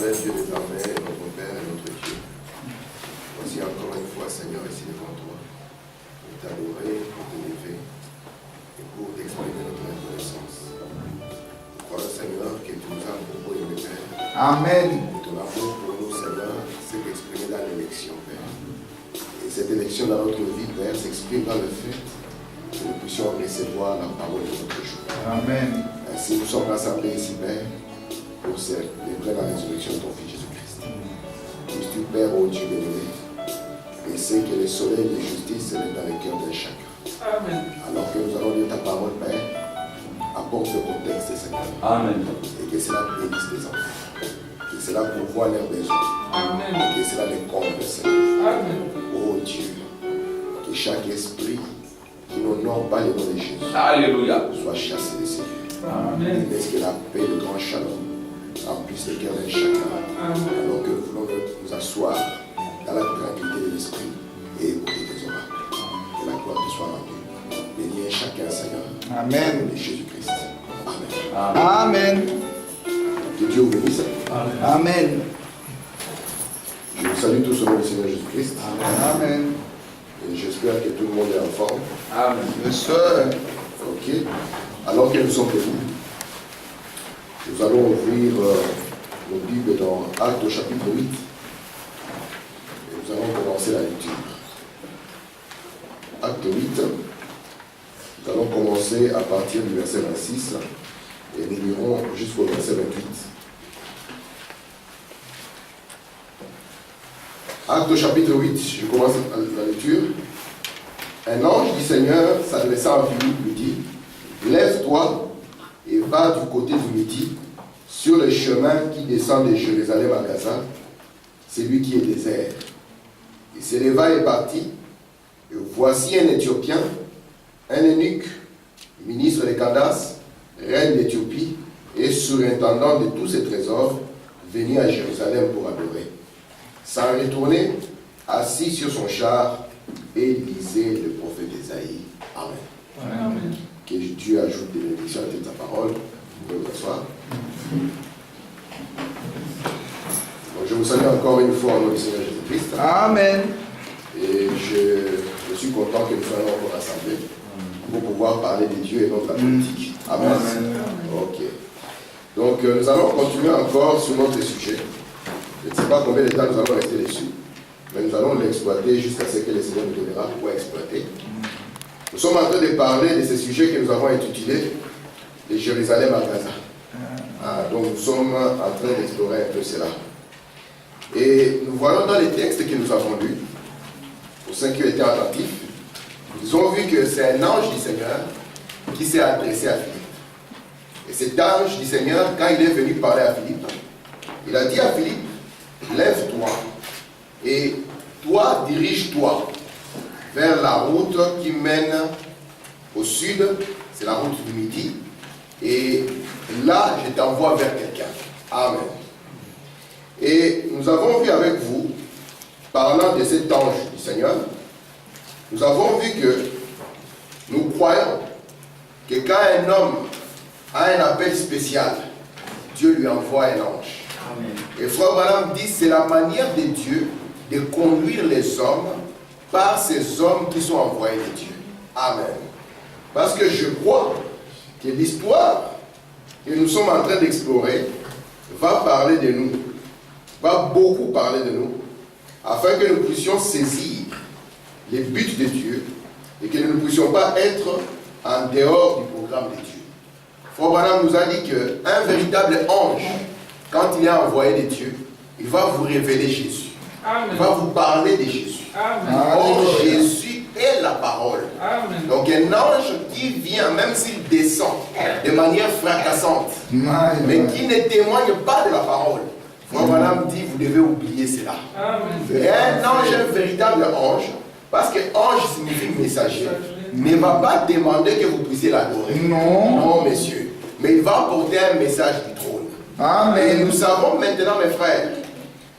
Éternel Dieu des armées, notre Père et notre Dieu, voici encore une fois, Seigneur, ici devant toi, pour t'adorer, pour t'élever et pour t'exprimer notre reconnaissance. Nous croyons, Seigneur, que tu nous as beaucoup aimé, Père. Amen. Et ton amour pour nous, Seigneur, s'est exprimé dans l'élection, Père. Et cette élection dans notre vie, Père, s'exprime dans le fait que nous puissions recevoir la parole de notre jour. Amen. Ainsi, nous sommes rassemblés ici, Père, pour célébrer la résurrection de ton Fils Jésus-Christ. Puisses-tu, Père, ô Dieu béni, et c'est que le soleil de justice est dans le cœur de chacun. Amen. Alors que nous allons lire ta parole, Père, apporte le contexte, Seigneur. Amen. Et que cela bénisse tes enfants. Que cela pourvoie leurs besoins. Amen. Et que cela les comble, Seigneur. Amen. Ô Dieu, que chaque esprit qui n'honore pas le nom de Jésus Alléluia. soit chassé de ses lieux. Amen. Et laisse que la paix, le grand shalom remplisse le cœur de chacun. Amen. Alors que nous voulons nous asseoir dans la tranquillité de l'esprit et écouter tes oracles. Que la gloire te soit rendue. Bénis chacun, Seigneur. Amen. Au nom de Jésus-Christ. Amen. Amen. Que Dieu vous bénisse. Amen. Je vous salue tous au nom du Seigneur Jésus-Christ. Amen. Et j'espère que tout le monde est en forme. Amen. Le soir. Ok. Alors que nous sommes debout, nous allons ouvrir nos Bibles dans Actes au chapitre 8. Et nous allons commencer la lecture. Acte 8. Nous allons commencer à partir du verset 26 et nous lirons jusqu'au verset 28. Acte au chapitre 8, je commence la lecture. Un ange du Seigneur s'adressant à Philippe lui dit: lève-toi et va du côté du Midi, sur le chemin qui descend de Jérusalem à Gaza, celui qui est désert. Il se leva et partit, et voici un Éthiopien, un eunuque, ministre de Candace, reine d'Éthiopie, et surintendant de tous ses trésors, venu à Jérusalem pour adorer. Sans retourner, assis sur son char, et lisait le prophète Ésaïe. Amen. Amen. Que Dieu ajoute des bénédictions à sa parole. Vous pouvez vous asseoir. Donc, je vous salue encore une fois au nom du Seigneur Jésus-Christ. Amen. Et je suis content que nous soyons encore rassemblés pour pouvoir parler de Dieu et non de la politique. Amen. Ok. Donc, nous allons continuer encore sur notre sujet. Je ne sais pas combien de temps nous allons rester dessus, mais nous allons l'exploiter jusqu'à ce que le Seigneur nous donnera pour exploiter. Nous sommes en train de parler de ce sujet que nous avons intitulé de Jérusalem à Gaza. Donc nous sommes en train d'explorer un peu cela. Et nous voyons dans les textes que nous avons lus, pour ceux qui ont été attentifs, ils ont vu que c'est un ange du Seigneur qui s'est adressé à Philippe. Et cet ange du Seigneur, quand il est venu parler à Philippe, il a dit à Philippe: lève-toi et toi, dirige-toi vers la route qui mène au sud, c'est la route du Midi, et là, je t'envoie vers quelqu'un. Amen. Et nous avons vu avec vous, parlant de cet ange du Seigneur, nous avons vu que nous croyons que quand un homme a un appel spécial, Dieu lui envoie un ange. Amen. Et Frère Branham dit, c'est la manière de Dieu de conduire les hommes par ces hommes qui sont envoyés de Dieu. Amen. Parce que je crois que l'histoire que nous sommes en train d'explorer va parler de nous, va beaucoup parler de nous, afin que nous puissions saisir les buts de Dieu et que nous ne puissions pas être en dehors du programme de Dieu. Frère Branham nous a dit qu'un véritable ange, quand il est envoyé de Dieu, il va vous révéler Jésus. Amen. Il va vous parler de Jésus. Amen. Or, Jésus est la parole. Amen. Donc un ange qui vient, même s'il descend de manière fracassante, mais qui ne témoigne pas de la parole, Frère Branham dit, vous devez oublier cela. Amen. Et un ange, un véritable ange, parce que ange signifie messager, ne va pas demander que vous puissiez l'adorer. Non. Non, messieurs. Mais il va apporter un message du trône. Et Amen. nous savons maintenant, mes frères,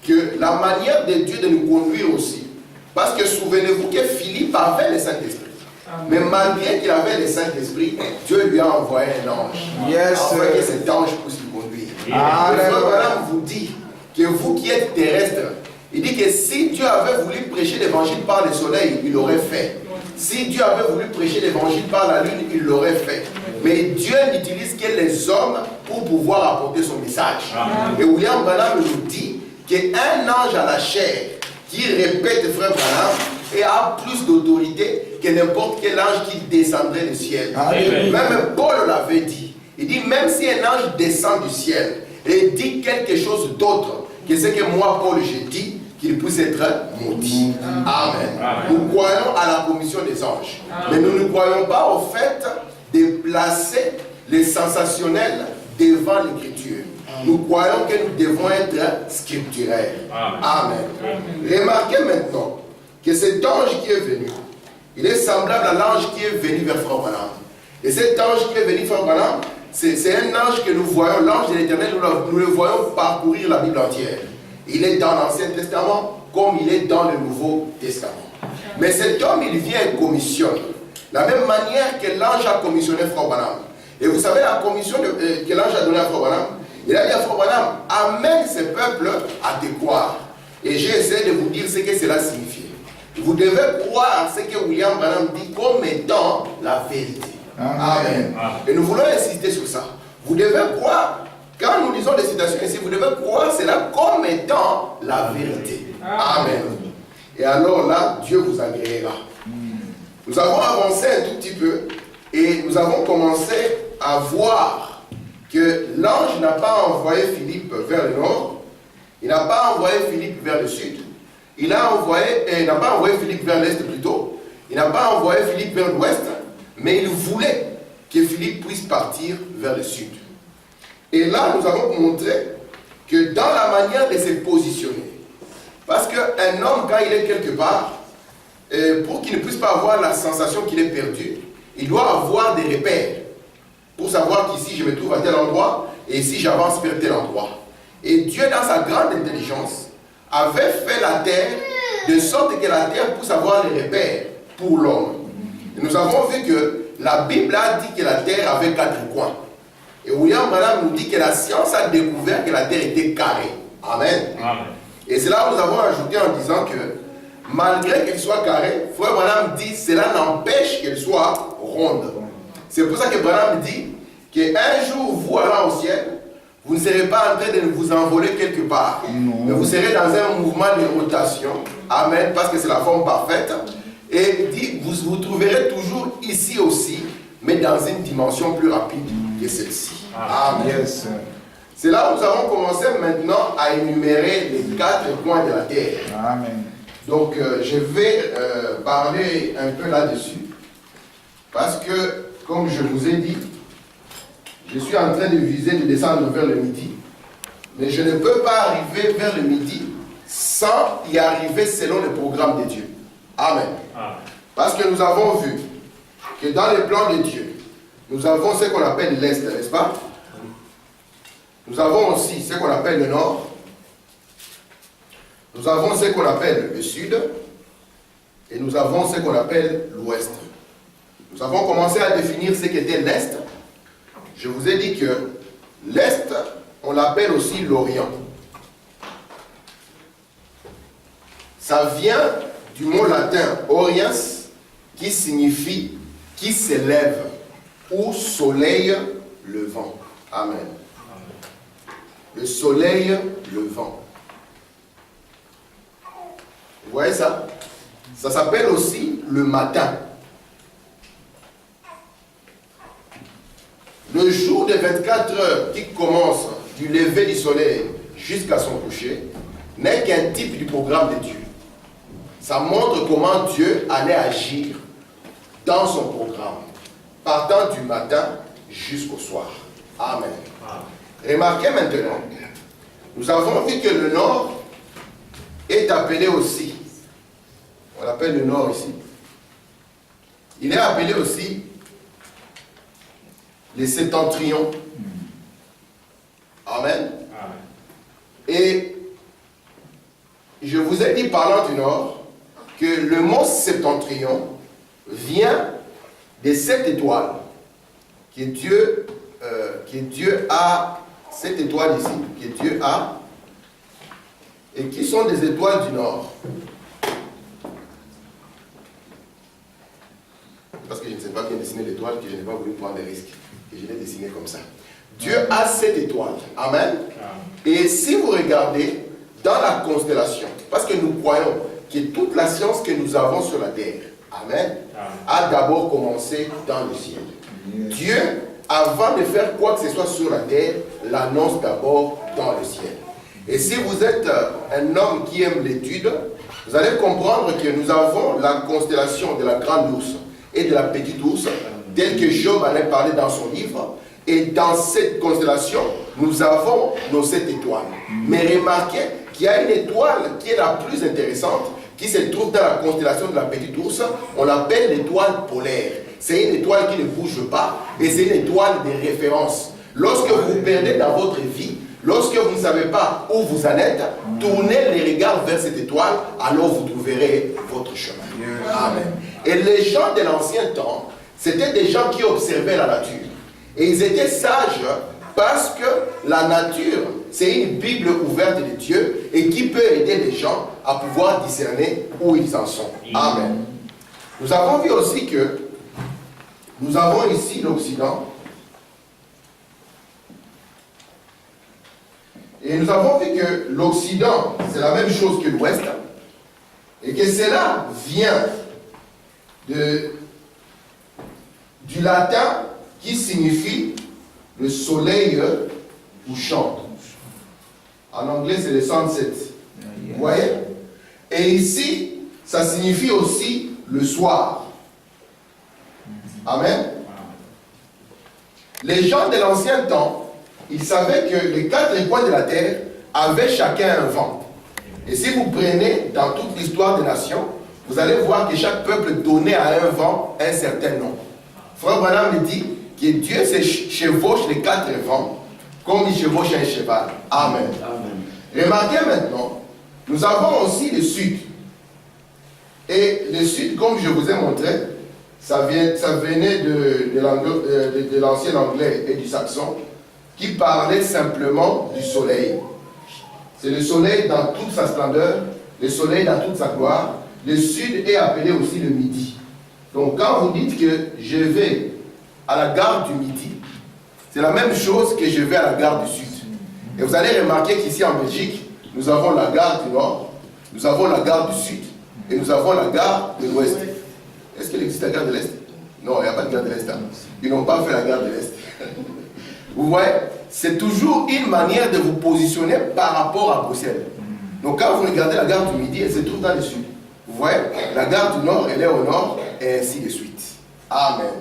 que la manière de Dieu de nous conduire aussi, parce que souvenez-vous que Philippe avait le Saint-Esprit. Mais malgré qu'il avait le Saint-Esprit, Dieu lui a envoyé un ange. Yes, afin sir. que cet ange puisse le conduire. Amen. Le frère Branham vous dit que vous qui êtes terrestres, il dit que si Dieu avait voulu prêcher l'évangile par le soleil, il l'aurait fait. Si Dieu avait voulu prêcher l'évangile par la lune, il l'aurait fait. Mais Dieu n'utilise que les hommes pour pouvoir apporter son message. Et William Branham nous dit qu'un ange à la chair qui répète frère Branham et a plus d'autorité que n'importe quel ange qui descendrait du ciel. Amen. Même Paul l'avait dit. Il dit même si un ange descend du ciel et dit quelque chose d'autre que ce que moi Paul j'ai dit, qu'il puisse être maudit. Amen. Nous croyons à la commission des anges. Mais nous ne croyons pas au fait de placer les sensationnels devant l'écriture. Nous croyons que nous devons être scripturaires. Amen. Remarquez maintenant que cet ange qui est venu, il est semblable à l'ange qui est venu vers Frère Branham. Et cet ange qui est venu vers Frère Branham, c'est un ange que nous voyons, l'ange de l'Éternel, nous le voyons parcourir la Bible entière. Il est dans l'Ancien Testament comme il est dans le Nouveau Testament. Mais cet homme, il vient et commissionne. La même manière que l'ange a commissionné Frère Branham. Et vous savez la commission que l'ange a donnée à Frère Branham, il a dit à Frère Branham, amène ce peuple à te croire. Et j'ai essayé de vous dire ce que cela signifie. Vous devez croire ce que William Branham dit comme étant la vérité. Amen. Et nous voulons insister sur ça. Vous devez croire, quand nous lisons des citations ici, vous devez croire cela comme étant la vérité. Amen. Et alors là, Dieu vous agréera. Nous avons avancé un tout petit peu et nous avons commencé à voir que l'ange n'a pas envoyé Philippe vers le nord, il n'a pas envoyé Philippe vers le sud, il n'a pas envoyé Philippe vers l'est plutôt, il n'a pas envoyé Philippe vers l'ouest, mais il voulait que Philippe puisse partir vers le sud. Et là, nous avons montré que dans la manière de se positionner, parce qu'un homme, quand il est quelque part, pour qu'il ne puisse pas avoir la sensation qu'il est perdu, il doit avoir des repères pour savoir qu'ici je me trouve à tel endroit et ici j'avance vers tel endroit. Et Dieu, dans sa grande intelligence, avait fait la terre de sorte que la terre puisse avoir des repères pour l'homme. Et nous avons vu que la Bible a dit que la terre avait 4 coins. Et William Branham nous dit que la science a découvert que la terre était carrée. Amen. Amen. Et c'est là où nous avons ajouté en disant que malgré qu'elle soit carrée, Frère Branham dit cela n'empêche qu'elle soit ronde. C'est pour ça que Branham dit qu'un jour, vous allant au ciel, vous ne serez pas en train de vous envoler quelque part. Mais vous serez dans un mouvement de rotation. Amen. Parce que c'est la forme parfaite. Et il dit, vous vous trouverez toujours ici aussi, mais dans une dimension plus rapide que celle-ci. Amen. Yes. C'est là où nous avons commencé maintenant à énumérer les 4 coins de la terre. Amen. Donc, je vais parler un peu là-dessus. Parce que, comme je vous ai dit, je suis en train de viser de descendre vers le midi. Mais je ne peux pas arriver vers le midi sans y arriver selon le programme de Dieu. Amen. Parce que nous avons vu que dans le plan de Dieu, nous avons ce qu'on appelle l'Est, n'est-ce pas? Nous avons aussi ce qu'on appelle le Nord. Nous avons ce qu'on appelle le Sud. Et nous avons ce qu'on appelle l'Ouest. Nous avons commencé à définir ce qu'était l'Est. Je vous ai dit que l'Est, on l'appelle aussi l'Orient. Ça vient du mot latin oriens, qui signifie qui s'élève ou soleil levant. Amen. Le soleil levant. Vous voyez ça? Ça s'appelle aussi le matin. Le jour de 24 heures qui commence du lever du soleil jusqu'à son coucher n'est qu'un type du programme de Dieu. Ça montre comment Dieu allait agir dans son programme, partant du matin jusqu'au soir. Amen. Remarquez maintenant, nous avons vu que le nord est appelé aussi, on l'appelle le nord ici, il est appelé aussi les septentrions. Amen. Et je vous ai dit parlant du nord que le mot septentrion vient des 7 étoiles que Dieu a, cette étoile ici, que Dieu a et qui sont des étoiles du nord. Parce que je ne sais pas bien dessiner l'étoile, que je n'ai pas voulu prendre des risques. Et je l'ai dessiné comme ça. Dieu a 7 étoiles. Amen. Et si vous regardez dans la constellation, parce que nous croyons que toute la science que nous avons sur la terre, amen, a d'abord commencé dans le ciel. Dieu, avant de faire quoi que ce soit sur la terre, l'annonce d'abord dans le ciel. Et si vous êtes un homme qui aime l'étude, vous allez comprendre que nous avons la constellation de la grande ours et de la petite ours, tel que Job en a parlé dans son livre. Et dans cette constellation, nous avons nos 7 étoiles. Mais remarquez qu'il y a une étoile qui est la plus intéressante, qui se trouve dans la constellation de la petite ours. On l'appelle l'étoile polaire. C'est une étoile qui ne bouge pas et c'est une étoile de référence. Lorsque vous perdez dans votre vie, lorsque vous ne savez pas où vous en êtes, tournez les regards vers cette étoile, alors vous trouverez votre chemin. Amen. Et les gens de l'ancien temps, c'était des gens qui observaient la nature. Et ils étaient sages parce que la nature, c'est une Bible ouverte de Dieu et qui peut aider les gens à pouvoir discerner où ils en sont. Amen. Nous avons vu aussi que nous avons ici l'Occident. Et nous avons vu que l'Occident, c'est la même chose que l'Ouest. Et que cela vient du latin qui signifie le soleil couchant. En anglais, c'est le sunset. Vous voyez? Et ici, ça signifie aussi le soir. Amen. Les gens de l'ancien temps, ils savaient que les 4 coins de la terre avaient chacun un vent. Et si vous prenez dans toute l'histoire des nations, vous allez voir que chaque peuple donnait à un vent un certain nom. Frère Branham me dit que Dieu se chevauche les 4 vents comme il chevauche un cheval. Amen. Amen. Remarquez maintenant, nous avons aussi le sud. Et le sud, comme je vous ai montré, ça venait de l'ancien anglais et du saxon, qui parlait simplement du soleil. C'est le soleil dans toute sa splendeur, le soleil dans toute sa gloire. Le sud est appelé aussi le midi. Donc quand vous dites que je vais à la gare du midi, c'est la même chose que je vais à la gare du sud. Et vous allez remarquer qu'ici en Belgique, nous avons la gare du nord, nous avons la gare du sud, et nous avons la gare de l'ouest. Est-ce qu'il existe la gare de l'est? Non, il n'y a pas de gare de l'est. Ils n'ont pas fait la gare de l'est. Vous voyez, c'est toujours une manière de vous positionner par rapport à Bruxelles. Donc quand vous regardez la gare du midi, elle se trouve dans le sud. Vous voyez, la gare du nord, elle est au nord, et ainsi de suite. Amen.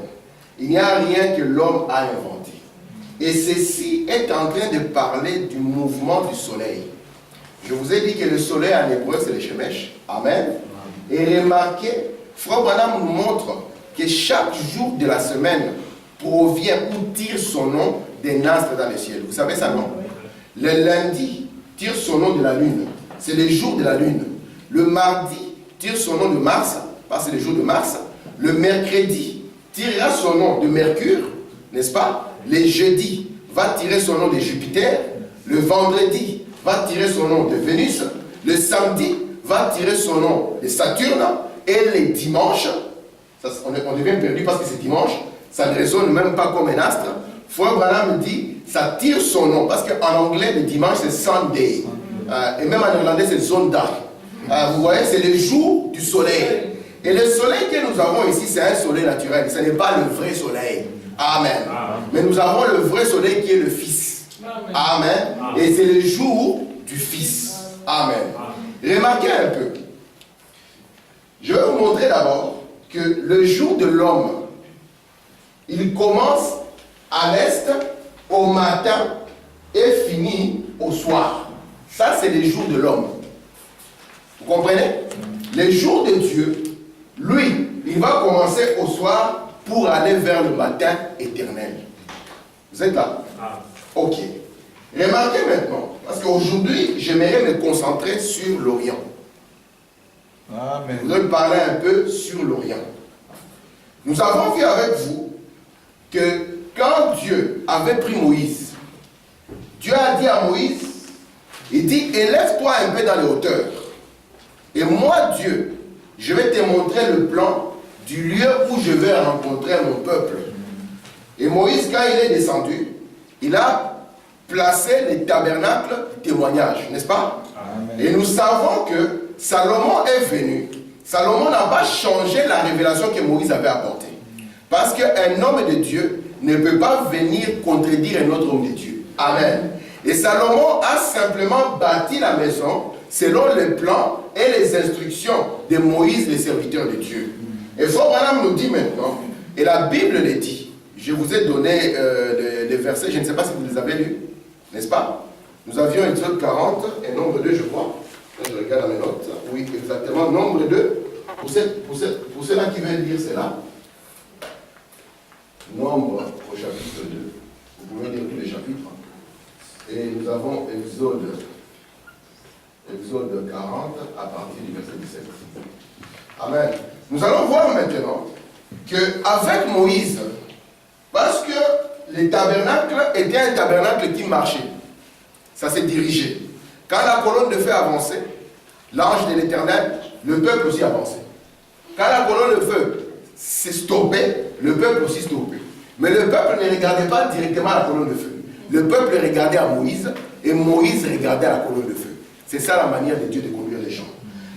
Il n'y a rien que l'homme a inventé. Et ceci est en train de parler du mouvement du soleil. Je vous ai dit que le soleil en hébreu, c'est le shemesh. Amen. Et remarquez, Frère Branham nous montre que chaque jour de la semaine provient ou tire son nom d'un astre dans le ciel. Vous savez ça, non? Le lundi tire son nom de la lune. C'est le jour de la lune. Le mardi tire son nom de Mars, parce que c'est le jour de Mars. Le mercredi tirera son nom de Mercure, n'est-ce pas? Le jeudi va tirer son nom de Jupiter. Le vendredi va tirer son nom de Vénus. Le samedi va tirer son nom de Saturne. Et les dimanches, on devient perdu parce que c'est dimanche, ça ne résonne même pas comme un astre. Frère Branham dit, ça tire son nom, parce qu'en anglais, le dimanche, c'est Sunday. Et même en irlandais, c'est Zondag. Vous voyez, c'est le jour du soleil. Et le soleil que nous avons ici, c'est un soleil naturel. Ce n'est pas le vrai soleil. Amen. Mais nous avons le vrai soleil qui est le Fils. Amen. Et c'est le jour du Fils. Amen. Remarquez un peu. Je vais vous montrer d'abord que le jour de l'homme, il commence à l'est au matin et finit au soir. Ça, c'est le jour de l'homme. Vous comprenez? Le jour de Dieu, lui, il va commencer au soir pour aller vers le matin éternel. Vous êtes là? Ok. Remarquez maintenant, parce qu'aujourd'hui, j'aimerais me concentrer sur l'Orient. Amen. Je voudrais parler un peu sur l'Orient. Nous avons vu avec vous que quand Dieu avait pris Moïse, Dieu a dit à Moïse Il dit, élève-toi un peu dans les hauteurs. Et moi, Dieu, je vais te montrer le plan du lieu où je vais rencontrer mon peuple. Et Moïse, quand il est descendu, il a placé les tabernacles témoignage, n'est-ce pas? Amen. Et nous savons que Salomon est venu. Salomon n'a pas changé la révélation que Moïse avait apportée. Parce qu'un homme de Dieu ne peut pas venir contredire un autre homme de Dieu. Amen. Et Salomon a simplement bâti la maison selon les plans et les instructions de Moïse, le serviteur de Dieu. Et Frère Branham nous dit maintenant, et la Bible le dit, je vous ai donné des versets, je ne sais pas si vous les avez lus, n'est-ce pas? Nous avions Exode 40 et Nombre 2, je crois. Je regarde dans mes notes. Oui, exactement, Nombre 2. Pour ceux-là qui veulent lire cela, Nombre au chapitre 2. Vous pouvez lire tous les chapitres. Et nous avons Exode 40 à partir du verset 17. Amen. Nous allons voir maintenant qu'avec Moïse, parce que les tabernacles étaient un tabernacle qui marchait, ça s'est dirigé. Quand la colonne de feu avançait, l'ange de l'Éternel, le peuple aussi avançait. Quand la colonne de feu s'est stoppée, le peuple aussi stoppait. Mais le peuple ne regardait pas directement la colonne de feu. Le peuple regardait à Moïse et Moïse regardait à la colonne de feu. C'est ça la manière de Dieu de conduire les gens.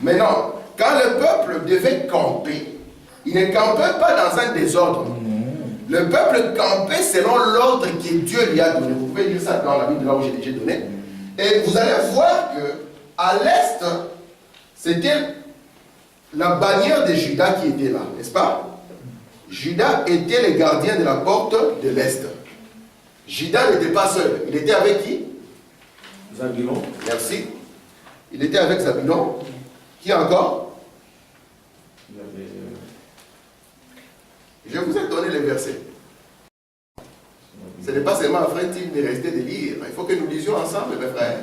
Maintenant, quand le peuple devait camper, il ne campait pas dans un désordre. Le peuple campait selon l'ordre que Dieu lui a donné. Vous pouvez lire ça dans la Bible là où j'ai déjà donné. Et vous allez voir qu'à l'est, c'était la bannière de Judas qui était là, n'est-ce pas? Judas était le gardien de la porte de l'est. Judas n'était pas seul. Il était avec qui? Zabulon. Merci. Il était avec Zabulon. Qui encore? Je vous ai donné les versets. Ce n'est pas seulement un frère type de rester de lire. Il faut que nous lisions ensemble, mes frères.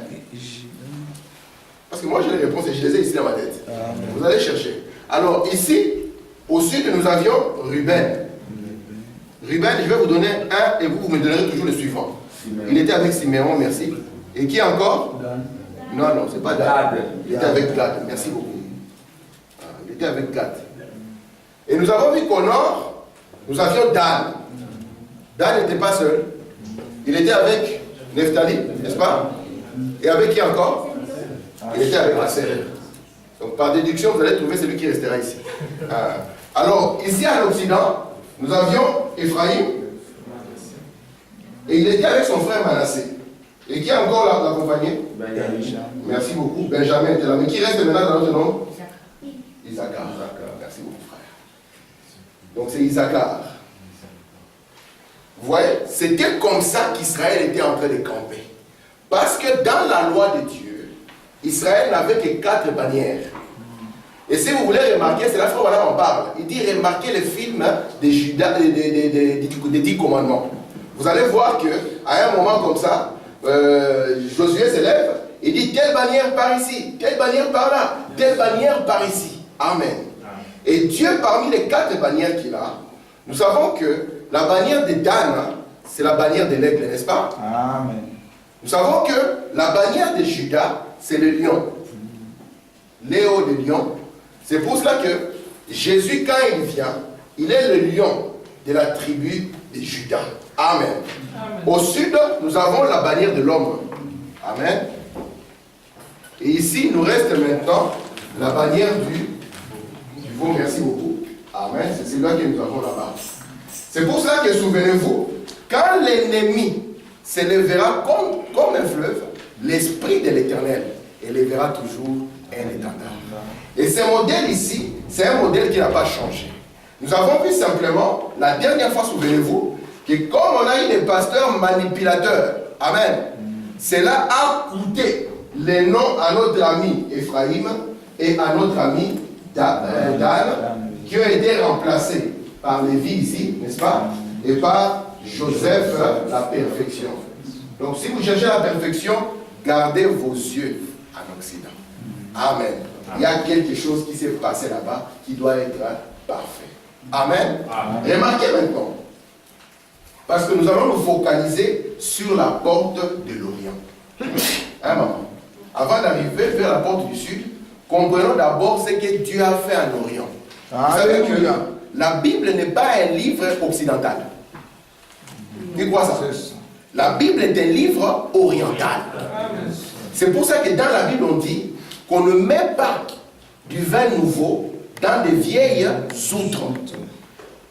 Parce que moi, j'ai les réponses et je les ai ici dans ma tête. Amen. Vous allez chercher. Alors, ici, au sud, nous avions Ruben. Ruben, je vais vous donner un et vous me donnerez toujours le suivant. Il était avec Siméon, merci. Et qui encore? Non, ce n'est pas Gad. Il était avec Gad. Merci beaucoup. Il était avec Gad. Et nous avons vu qu'au nord, nous avions Dan. Dan n'était pas seul. Il était avec Nephtali, n'est-ce pas? Et avec qui encore? Il était avec Aser. Donc par déduction, vous allez trouver celui qui restera ici. Alors, ici à l'Occident, nous avions Ephraïm. Et il était avec son frère Manassé. Et qui a encore l'accompagné? Benjamin. Merci beaucoup. Benjamin était là. Mais qui reste maintenant dans notre nom? Isaacar. Merci beaucoup, frère. Donc c'est Isaacar. Vous voyez, c'était comme ça qu'Israël était en train de camper. Parce que dans la loi de Dieu, Israël n'avait que 4 bannières. Et si vous voulez remarquer, c'est là que Frère en parle. Il dit remarquez le film de Judas, des 10 commandements. Vous allez voir qu'à un moment comme ça, Josué s'élève, il dit telle bannière par ici, telle bannière par là, telle bannière par ici. Amen. Et Dieu, parmi les 4 bannières qu'il a, nous savons que la bannière de Dan, c'est la bannière de l'aigle, n'est-ce pas? Amen. Nous savons que la bannière de Judas, c'est le lion. Léo le lion. C'est pour cela que Jésus, quand il vient, il est le lion de la tribu de Judas. Amen. Amen. Au sud, nous avons la bannière de l'homme. Amen. Et ici, il nous reste maintenant la bannière du veau. Merci beaucoup. Amen. C'est celui-là que nous avons là-bas. C'est pour cela que, souvenez-vous, quand l'ennemi s'élèvera comme un fleuve, l'esprit de l'Éternel élèvera toujours un étendard. Et ce modèle ici, c'est un modèle qui n'a pas changé. Nous avons vu simplement, la dernière fois, souvenez-vous, que comme on a eu des pasteurs manipulateurs, amen, cela a coûté les noms à notre ami Ephraïm et à notre ami Dan, qui ont été remplacés par Lévi ici, n'est-ce pas, et par Joseph, la perfection. Donc si vous cherchez la perfection, gardez vos yeux en Occident. Amen. Il y a quelque chose qui s'est passé là-bas qui doit être parfait. Amen. Amen. Remarquez maintenant, parce que nous allons nous focaliser sur la porte de l'Orient. Un moment. avant d'arriver vers la porte du sud, comprenons d'abord ce que Dieu a fait en Orient. Vous savez que la Bible n'est pas un livre occidental. Qui croit ça? La Bible est un livre oriental. C'est pour ça que dans la Bible on dit qu'on ne met pas du vin nouveau dans des vieilles outres.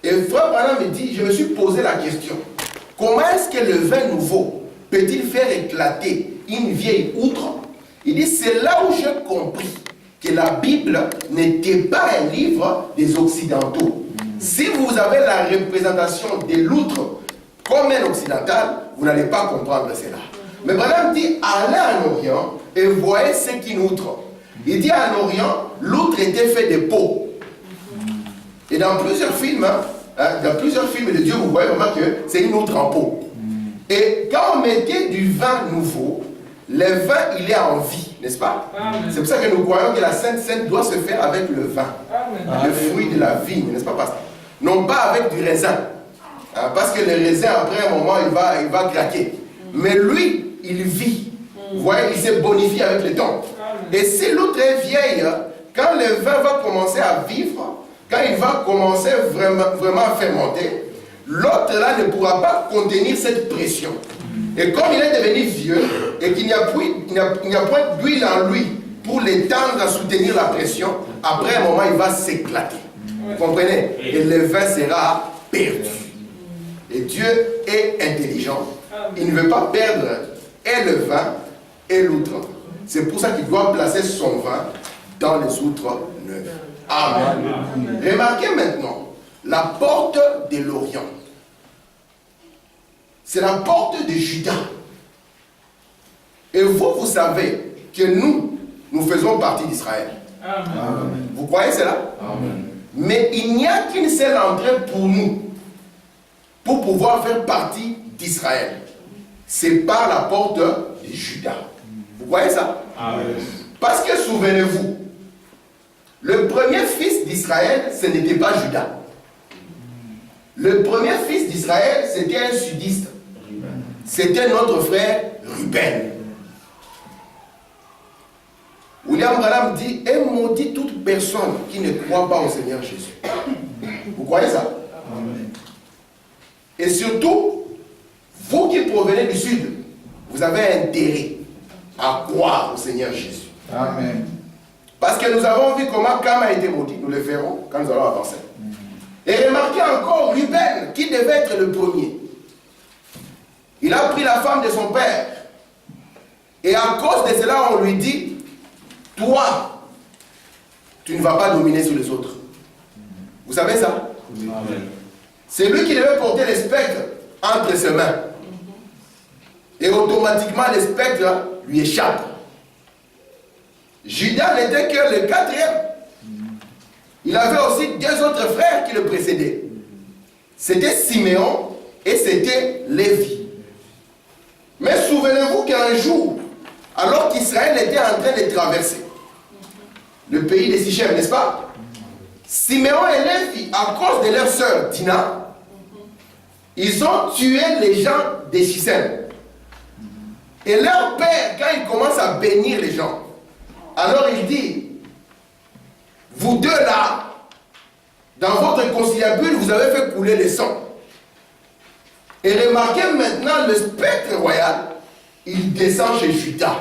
Et Frère Branham me dit, je me suis posé la question, comment est-ce que le vin nouveau peut-il faire éclater une vieille outre? Il dit, c'est là où j'ai compris que la Bible n'était pas un livre des Occidentaux. Si vous avez la représentation de l'outre comme un occidental, vous n'allez pas comprendre cela. Mais Branham dit, allez en Orient et voyez ce qu'est une outre. Il dit, en Orient, l'outre était fait de peau. Et dans plusieurs films, de Dieu, vous voyez vraiment que c'est une outre en peau. Et quand on mettait du vin nouveau, le vin, il est en vie, n'est-ce pas? C'est pour ça que nous croyons que la Sainte Seine doit se faire avec le vin, le fruit de la vigne, n'est-ce pas, pasteur? Non pas avec du raisin, parce que le raisin, après un moment, il va craquer. Mais lui, il vit. Vous voyez, il se bonifie avec le temps. Et si l'autre est vieille, quand le vin va commencer à vivre, quand il va commencer vraiment à fermenter, l'autre là ne pourra pas contenir cette pression. Et comme il est devenu vieux et qu'il n'y a point d'huile en lui pour l'étendre à soutenir la pression, après un moment il va s'éclater. Vous comprenez? Et le vin sera perdu. Et Dieu est intelligent. Il ne veut pas perdre et le vin et l'outre. C'est pour ça qu'il doit placer son vin dans les outres neuves. Amen. Remarquez maintenant la porte de l'Orient. C'est la porte de Juda. Et vous savez que nous faisons partie d'Israël. Vous croyez cela? Amen. Mais il n'y a qu'une seule entrée pour nous, pour pouvoir faire partie d'Israël. C'est par la porte de Juda. Vous voyez ça? Amen. Parce que souvenez-vous, le premier fils d'Israël, ce n'était pas Juda. Le premier fils d'Israël, c'était un sudiste. C'était notre frère Ruben. William Branham dit, et maudit toute personne qui ne croit pas au Seigneur Jésus. Vous croyez ça? Amen. Et surtout, vous qui provenez du sud, vous avez intérêt à croire au Seigneur Jésus. Amen. Parce que nous avons vu comment Cam a été maudit. Nous le verrons quand nous allons avancer. Et remarquez encore Ruben, qui devait être le premier. Il a pris la femme de son père. Et à cause de cela, on lui dit, toi, tu ne vas pas dominer sur les autres. Vous savez ça? Amen. C'est lui qui devait porter le spectre entre ses mains. Et automatiquement, le spectre lui échappe. Judas n'était que le quatrième. Il avait aussi deux autres frères qui le précédaient. C'était Siméon et c'était Lévi. Mais souvenez-vous qu'un jour, alors qu'Israël était en train de traverser le pays de Sichem, n'est-ce pas? Siméon et Lévi, à cause de leur sœur Dina, ils ont tué les gens de Sichem. Et leur père, quand il commence à bénir les gens, alors il dit, vous deux là, dans votre conciliabule, vous avez fait couler le sang. Et remarquez maintenant le spectre royal, il descend chez Judas.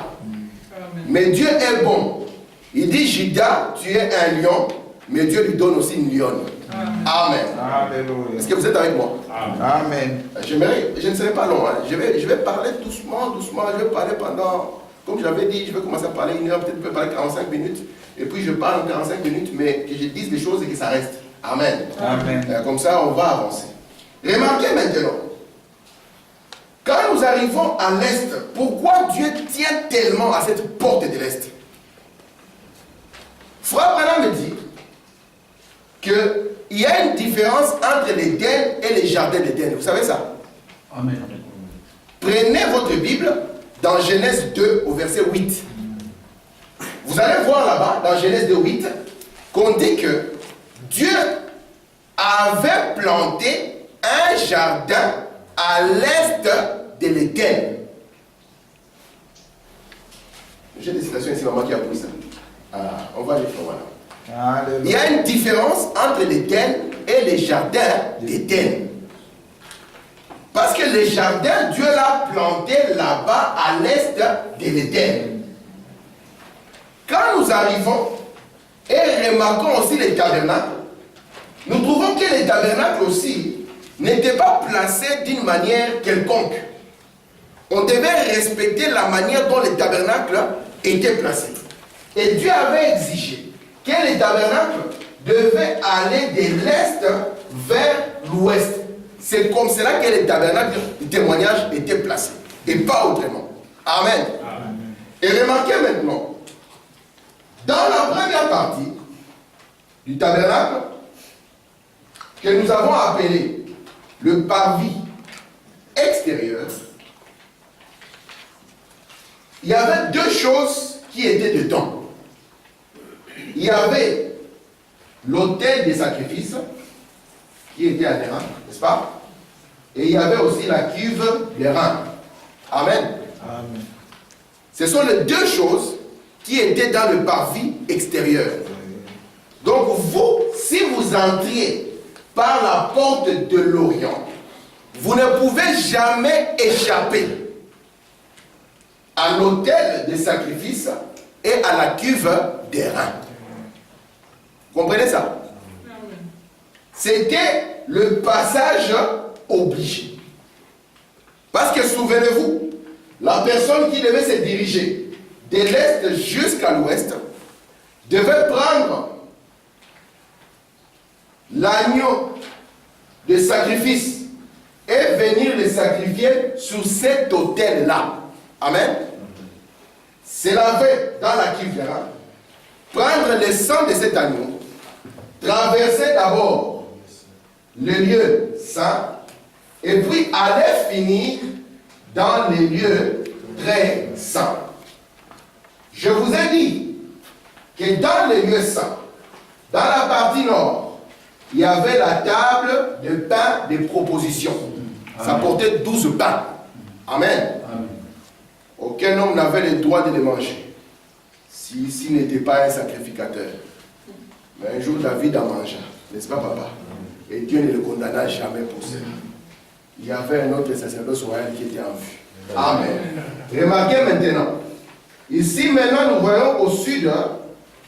Mais Dieu est bon. Il dit, Judas, tu es un lion, mais Dieu lui donne aussi une lionne. Amen. Amen. Est-ce que vous êtes avec moi? Amen. Je ne serai pas long. Hein. Je vais parler doucement. Je vais parler pendant, comme j'avais dit, je vais commencer à parler 1 heure, peut-être je peux parler 45 minutes. Et puis je parle 45 minutes, mais que je dise des choses et que ça reste. Amen. Amen. Comme ça, on va avancer. Remarquez maintenant. Quand nous arrivons à l'Est, pourquoi Dieu tient tellement à cette porte de l'Est? Frère Branham me dit qu'il y a une différence entre l'Éden et les jardins d'Éden. Vous savez ça? Amen. Prenez votre Bible dans Genèse 2 au verset 8. Vous allez voir là-bas, dans Genèse 2, 8, qu'on dit que Dieu avait planté un jardin à l'est de l'Éden. J'ai des félicitations, c'est maman qui a pris ça. Ah, on va les faire, voilà. Alléluia. Il y a une différence entre l'Éden et les jardins d'Éden. Parce que les jardins, Dieu l'a planté là-bas à l'est de l'Éden. Quand nous arrivons et remarquons aussi les tabernacles, nous trouvons que les tabernacles aussi n'étaient pas placés d'une manière quelconque. On devait respecter la manière dont les tabernacles étaient placés. Et Dieu avait exigé que les tabernacles devaient aller de l'est vers l'ouest. C'est comme cela que les tabernacles de témoignage étaient placés. Et pas autrement. Amen. Amen. Et remarquez maintenant, dans la première partie du tabernacle, que nous avons appelé le parvis extérieur, il y avait deux choses qui étaient dedans. Il y avait l'autel des sacrifices, qui était adhérent, n'est-ce pas? Et il y avait aussi la cuve des reins. Amen. Amen. Ce sont les deux choses qui étaient dans le parvis extérieur. Donc vous, si vous entriez par la porte de l'Orient, vous ne pouvez jamais échapper à l'autel des sacrifices et à la cuve des reins. Vous comprenez ça? C'était le passage obligé. Parce que souvenez-vous, la personne qui devait se diriger de l'est jusqu'à l'ouest devait prendre l'agneau de sacrifice et venir le sacrifier sur cet autel-là. Amen. Se laver dans la cuve, prendre le sang de cet agneau, traverser d'abord le lieu saint, et puis aller finir dans les lieux très saints. Je vous ai dit que dans les lieux saints, dans la partie nord, il y avait la table de pain de proposition. Ça portait 12 pains. Amen. Amen. Aucun homme n'avait le droit de les manger s'il n'était pas un sacrificateur. Mais un jour, David a mangé. N'est-ce pas, papa? Et Dieu ne le condamna jamais pour cela. Il y avait un autre sacerdoce royal qui était en vue. Amen. Remarquez maintenant. Ici, maintenant, nous voyons au sud,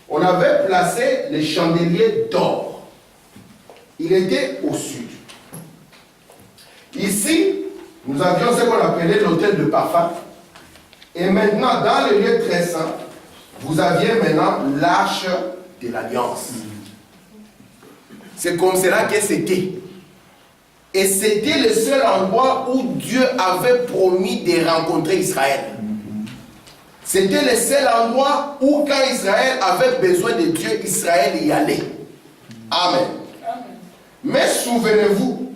on avait placé les chandeliers d'or. Il était au sud. Ici, nous avions ce qu'on appelait l'autel de parfum. Et maintenant, dans le lieu très saint, vous aviez maintenant l'arche de l'alliance. C'est comme cela que c'était. Et c'était le seul endroit où Dieu avait promis de rencontrer Israël. C'était le seul endroit où quand Israël avait besoin de Dieu, Israël y allait. Amen. Mais souvenez-vous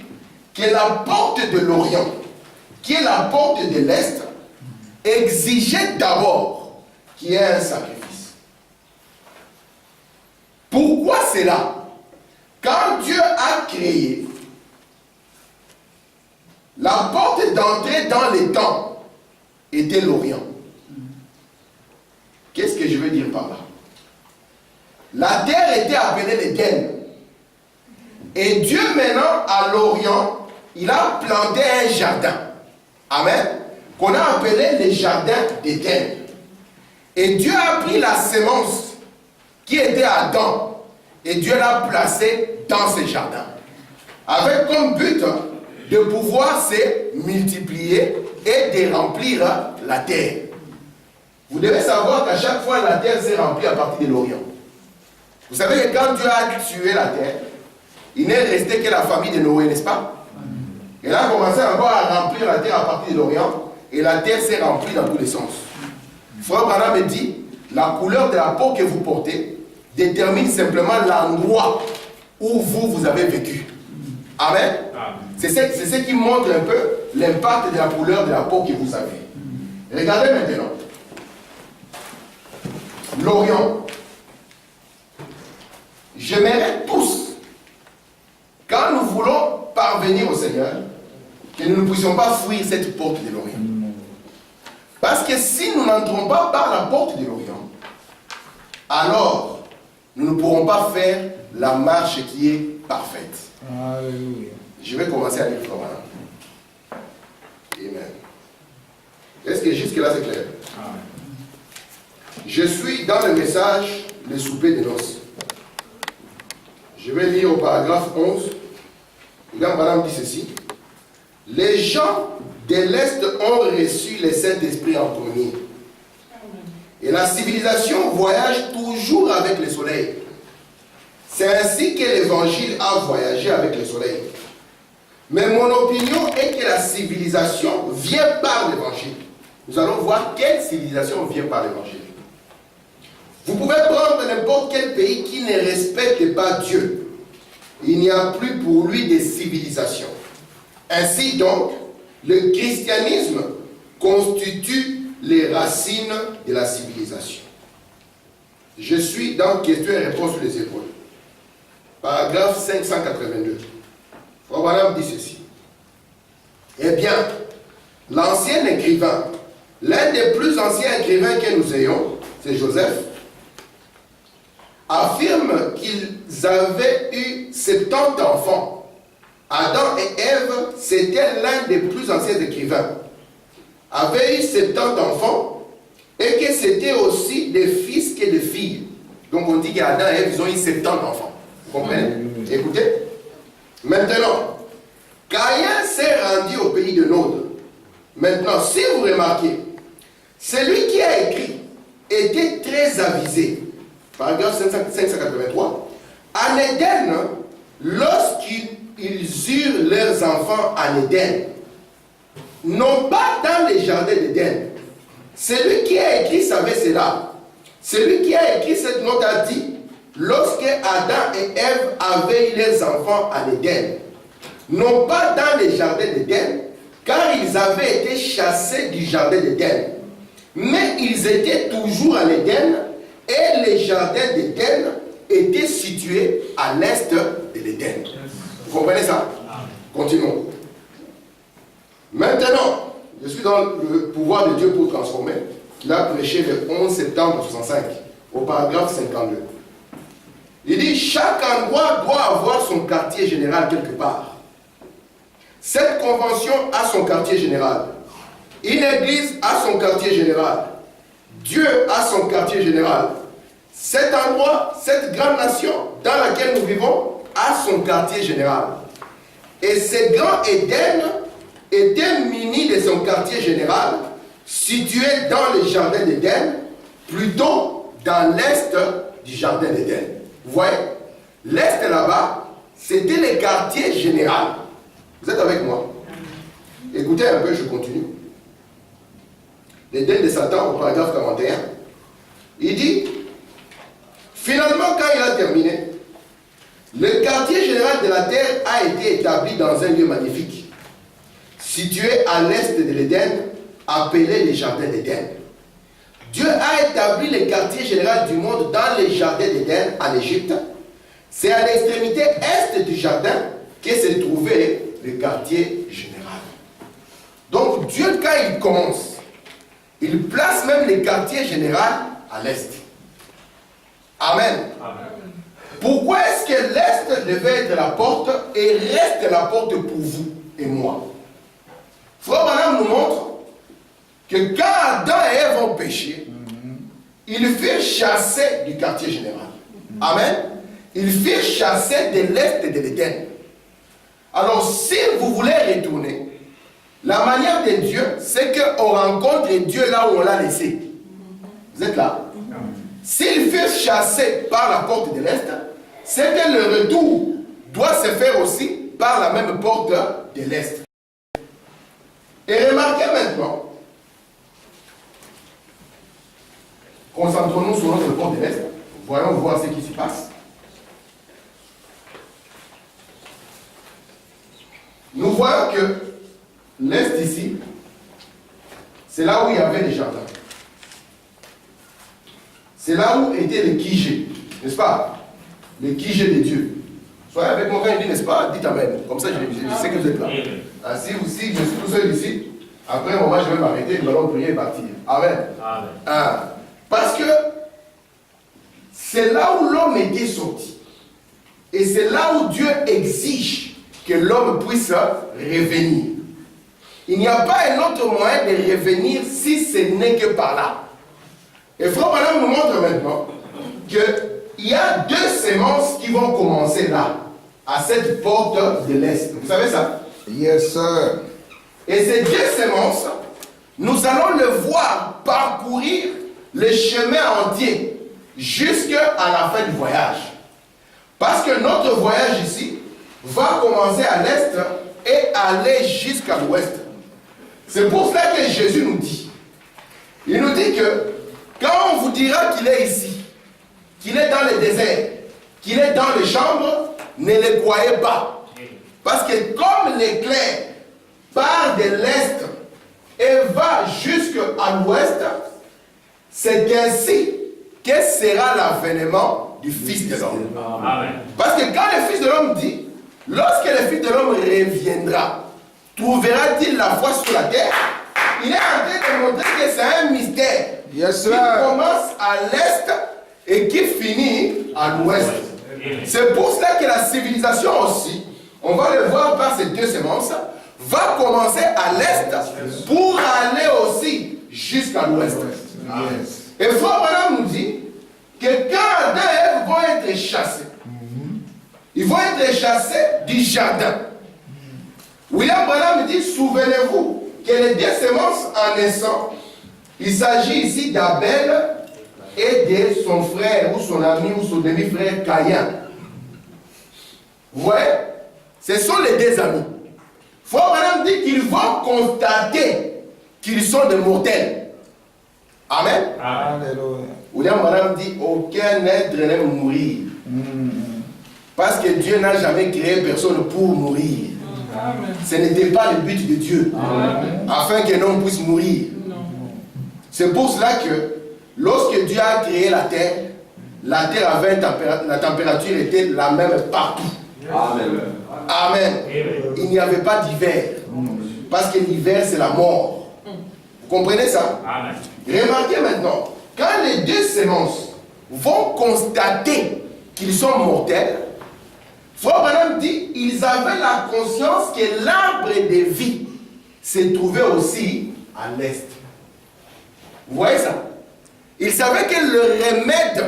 que la porte de l'Orient, qui est la porte de l'Est, exigeait d'abord qu'il y ait un sacrifice. Pourquoi cela? Quand Dieu a créé la porte d'entrée dans les temps était l'Orient. Qu'est-ce que je veux dire par là? La terre était appelée l'Éden. Et Dieu maintenant, à l'Orient, il a planté un jardin. Amen. Qu'on a appelé les jardins d'Éden. Et Dieu a pris la sémence qui était à Adam. Et Dieu l'a placée dans ce jardin. Avec comme but de pouvoir se multiplier et de remplir la terre. Vous devez savoir qu'à chaque fois la terre s'est remplie à partir de l'Orient. Vous savez que quand Dieu a tué la terre, il n'est resté que la famille de Noé, n'est-ce pas? Et là, a commencé encore à remplir la terre à partir de l'Orient, et la terre s'est remplie dans tous les sens. Frère Branham me dit, la couleur de la peau que vous portez détermine simplement l'endroit où vous avez vécu. Amen. C'est ce qui montre un peu l'impact de la couleur de la peau que vous avez. Regardez maintenant. L'Orient. J'aimerais tous, quand nous voulons parvenir au Seigneur, que nous ne puissions pas fuir cette porte de l'Orient. Parce que si nous n'entrons pas par la porte de l'Orient, alors nous ne pourrons pas faire la marche qui est parfaite. Alléluia. Je vais commencer à lire le Coran. Amen. Est-ce que jusque-là c'est clair? Amen. Je suis dans le message, le souper des noces. Je vais lire au paragraphe 11. Regarde, madame dit ceci. Les gens de l'Est ont reçu le Saint-Esprit en premier. Et la civilisation voyage toujours avec le soleil. C'est ainsi que l'évangile a voyagé avec le soleil. Mais mon opinion est que la civilisation vient par l'évangile. Nous allons voir quelle civilisation vient par l'évangile. Vous pouvez prendre n'importe quel pays qui ne respecte pas Dieu. Il n'y a plus pour lui de civilisation. Ainsi donc, le christianisme constitue les racines de la civilisation. Je suis dans questions et réponses sur les épaules. Paragraphe 582. Frère Branham dit ceci. Eh bien, l'ancien écrivain, l'un des plus anciens écrivains que nous ayons, c'est Joseph, affirme qu'ils avaient eu 70 enfants. Adam et Ève, c'était l'un des plus anciens écrivains, avaient eu 70 enfants et que c'était aussi des fils que des filles. Donc on dit qu'Adam et Ève, ils ont eu 70 enfants. Vous comprenez? Écoutez. Maintenant, Caïn s'est rendu au pays de Nod. Maintenant, si vous remarquez, celui qui a écrit était très avisé. Paragraphe 583. En Éden, lorsqu'ils eurent leurs enfants en Éden, non pas dans les jardins d'Éden. Celui qui a écrit savait cela. Celui qui a écrit cette note a dit, lorsque Adam et Ève avaient eu leurs enfants en Éden, non pas dans les jardins d'Éden, car ils avaient été chassés du jardin d'Éden, mais ils étaient toujours en Éden, et les jardins d'Éden étaient situés à l'est de l'Éden. Vous comprenez ça? Continuons. Maintenant, je suis dans le pouvoir de Dieu pour transformer, qu'il a prêché le 11 septembre 65, au paragraphe 52. Il dit, chaque endroit doit avoir son quartier général quelque part. Cette convention a son quartier général. Une église a son quartier général. Dieu a son quartier général. Cet endroit, cette grande nation dans laquelle nous vivons, a son quartier général. Et ce grand Éden était muni de son quartier général, situé dans le jardin d'Éden, plutôt dans l'est du jardin d'Éden. Vous voyez, l'est là-bas, c'était le quartier général. Vous êtes avec moi? Écoutez un peu, je continue. L'Éden de Satan, au paragraphe 41, il dit, finalement, quand il a terminé, le quartier général de la terre a été établi dans un lieu magnifique, situé à l'est de l'Éden, appelé les jardins d'Éden. Dieu a établi le quartier général du monde dans les jardins d'Éden en Égypte. C'est à l'extrémité est du jardin que se trouvait le quartier général. Donc Dieu, quand il commence, il place même le quartier général à l'est. Amen. Amen. Pourquoi est-ce que l'est devait être la porte et reste la porte pour vous et moi? Frère Branham nous montre que quand Adam et Ève ont péché, ils furent chassés du quartier général. Amen. Ils furent chassés de l'est de l'Éden. Alors, si vous voulez retourner, la manière de Dieu, c'est qu'on rencontre Dieu là où on l'a laissé. Vous êtes là? S'ils furent chassés par la porte de l'Est, c'est que le retour doit se faire aussi par la même porte de l'Est. Et remarquez maintenant, concentrons-nous sur notre porte de l'Est, voyons voir ce qui se passe. Nous voyons que l'Est ici, c'est là où il y avait les jardins. C'est là où était le Kijé, n'est-ce pas? Le Kijé de Dieu. Soyez avec moi quand il dit, n'est-ce pas? Dites Amen. Comme ça, je sais que vous êtes là. Ah, si je suis tout seul ici, après un moment, je vais m'arrêter, nous allons prier et partir. Amen. Amen. Ah, parce que c'est là où l'homme était sorti. Et c'est là où Dieu exige que l'homme puisse revenir. Il n'y a pas un autre moyen de revenir si ce n'est que par là. Et Frère Branham nous montre maintenant qu'il y a deux semences qui vont commencer là, à cette porte de l'Est. Vous savez ça? Yes, sir. Et ces deux semences, nous allons le voir parcourir le chemin entier jusqu'à la fin du voyage. Parce que notre voyage ici va commencer à l'Est et aller jusqu'à l'Ouest. C'est pour cela que Jésus nous dit. Il nous dit que quand on vous dira qu'il est ici, qu'il est dans le désert, qu'il est dans les chambres, ne le croyez pas. Parce que comme l'éclair part de l'Est et va jusqu'à l'Ouest, c'est ainsi que sera l'avènement du Fils de l'homme. Parce que quand le Fils de l'homme dit, lorsque le Fils de l'homme reviendra, trouvera-t-il la foi sur la terre? Il est en train de montrer que c'est un mystère qui commence à l'Est et qui finit à l'Ouest. C'est pour cela que la civilisation aussi, on va le voir par ces deux semences, va commencer à l'Est pour aller aussi jusqu'à l'Ouest. Et Frère Branham nous dit que quand Adam et Ève vont être chassés, ils vont être chassés du jardin. William Branham dit, souvenez-vous que les deux semences en naissant, il s'agit ici d'Abel et de son frère ou son ami ou son demi-frère Caïn. Vous voyez? Ce sont les deux amis. Frère Branham dit qu'ils vont constater qu'ils sont des mortels. Amen. Alléluia. William Branham dit, aucun être n'aime mourir. Parce que Dieu n'a jamais créé personne pour mourir. Amen. Ce n'était pas le but de Dieu. Amen. Afin que l'homme puisse mourir. C'est pour cela que lorsque Dieu a créé la terre avait la température était la même partout. Amen. Amen. Il n'y avait pas d'hiver. Parce que l'hiver c'est la mort. Vous comprenez ça? Amen. Remarquez maintenant, quand les deux semences vont constater qu'ils sont mortels, Frère Branham dit, ils avaient la conscience que l'arbre de vie se trouvait aussi à l'Est. Vous voyez ça? Ils savaient que le remède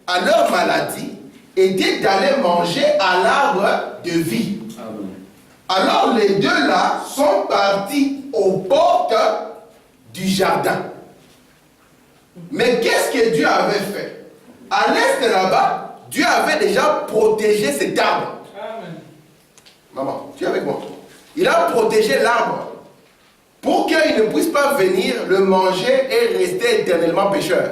à leur maladie était d'aller manger à l'arbre de vie. Alors les deux là sont partis aux portes du jardin. Mais qu'est-ce que Dieu avait fait? À l'Est là-bas, Dieu avait déjà protégé cet arbre. Amen. Maman, tu es avec moi? Il a protégé l'arbre pour qu'il ne puisse pas venir le manger et rester éternellement pécheur.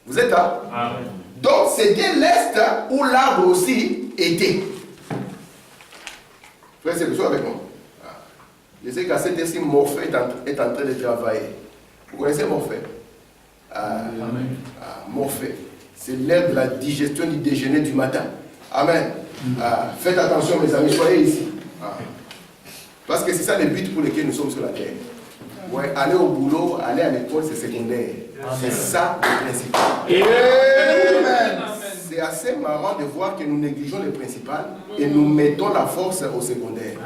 Vous êtes là? Amen. Donc c'était l'Est où l'arbre aussi était. Frère, c'est le soir avec moi. Je sais qu'à cette heure-ci, Morphée est en train de travailler. Vous connaissez Morphée? Morphée. C'est l'heure de la digestion du déjeuner du matin. Amen. Faites attention mes amis, soyez ici. Parce que c'est ça le but pour lequel nous sommes sur la terre. Ouais, aller au boulot, aller à l'école, c'est secondaire. C'est ça le principal. Amen. C'est assez marrant de voir que nous négligeons le principal et nous mettons la force au secondaire.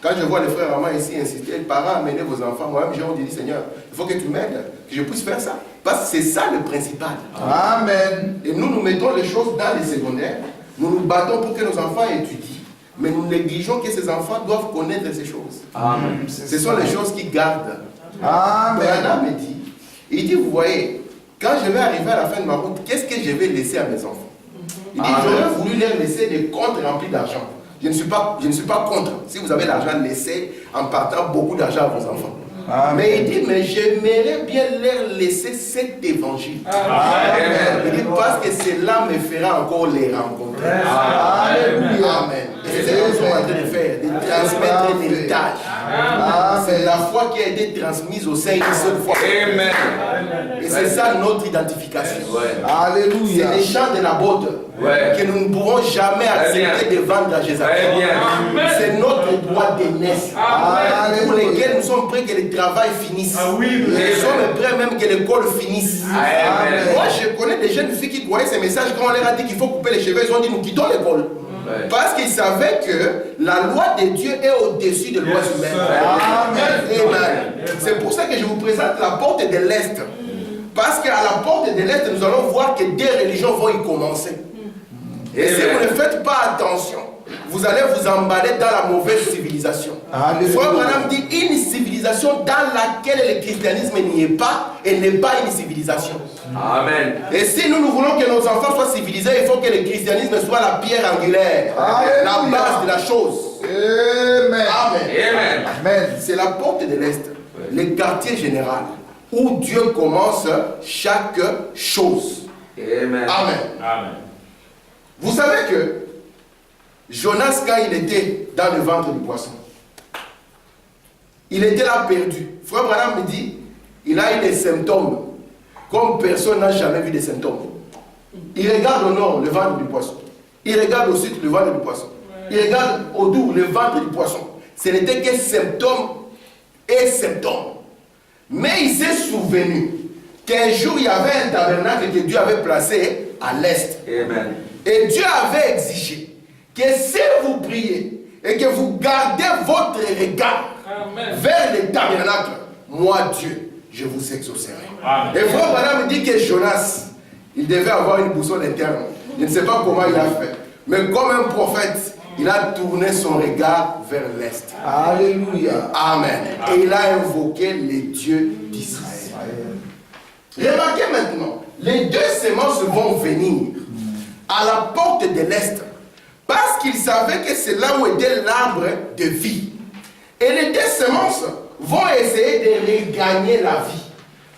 Quand je vois les frères et maman ici insister, les parents amenez vos enfants, moi-même j'ai dit Seigneur, il faut que tu m'aides, que je puisse faire ça. Parce que c'est ça le principal. Amen. Et nous mettons les choses dans les secondaires, nous nous battons pour que nos enfants étudient. Mais nous négligeons que ces enfants doivent connaître ces choses. Amen. Ce sont les choses qui gardent. Amen. Branham me dit, il dit, vous voyez, quand je vais arriver à la fin de ma route, qu'est-ce que je vais laisser à mes enfants? Il dit, j'aurais voulu leur laisser des comptes remplis d'argent. Je ne suis pas contre. Si vous avez l'argent, laissez en partant beaucoup d'argent à vos enfants. Amen. Mais il dit, mais j'aimerais bien leur laisser cet évangile. Amen. Il dit, parce que cela me fera encore les rencontrer. Amen. Amen. Et c'est ce que nous sommes en train de faire, de transmettre l'héritage. C'est la foi qui a été transmise au sein une seule fois. Amen. Et c'est ça notre identification. Alléluia. C'est les champs de la botte que nous ne pourrons jamais accepter de vendre à Jésus. C'est notre droit d'aînesse pour lesquels nous sommes prêts que le travail finisse. Nous sommes prêts même que l'école finisse. Moi, je connais des jeunes filles qui croyaient ces messages quand on leur a dit qu'il faut couper les cheveux. Ils ont dit nous quittons l'école. Parce qu'ils savaient que la loi de Dieu est au-dessus des lois humaines. Amen. C'est pour ça que je vous présente la porte de l'Est. Parce qu'à la porte de l'Est, nous allons voir que des religions vont y commencer. Et si vous ne faites pas attention, vous allez vous emballer dans la mauvaise civilisation. Frère Branham dit une civilisation dans laquelle le christianisme n'y est pas, et n'est pas une civilisation. Amen. Et si nous voulons que nos enfants soient civilisés, il faut que le christianisme soit la pierre angulaire, la base de la chose. Amen. Amen. Amen. C'est la porte de l'Est, le quartier général, où Dieu commence chaque chose. Amen. Amen. Vous savez que Jonas, quand il était dans le ventre du poisson, il était là perdu. Frère Branham me dit, il a eu des symptômes, comme personne n'a jamais vu des symptômes. Il regarde au nord le ventre du poisson. Il regarde au sud le ventre du poisson. Il regarde autour le ventre du poisson. Ce n'était que symptômes et symptômes. Mais il s'est souvenu qu'un jour il y avait un tabernacle que Dieu avait placé à l'est. Amen. Et Dieu avait exigé que si vous priez et que vous gardez votre regard vers le tabernacle, moi Dieu, je vous exaucerai. Et frère Branham me dit que Jonas, il devait avoir une boussole interne. Je ne sais pas comment il a fait. Mais comme un prophète, il a tourné son regard vers l'est. Alléluia. Amen. Et il a invoqué les dieux d'Israël. Remarquez maintenant, les deux semences vont venir à la porte de l'est parce qu'il savait que c'est là où était l'arbre de vie. Et les deux semences vont essayer de regagner la vie.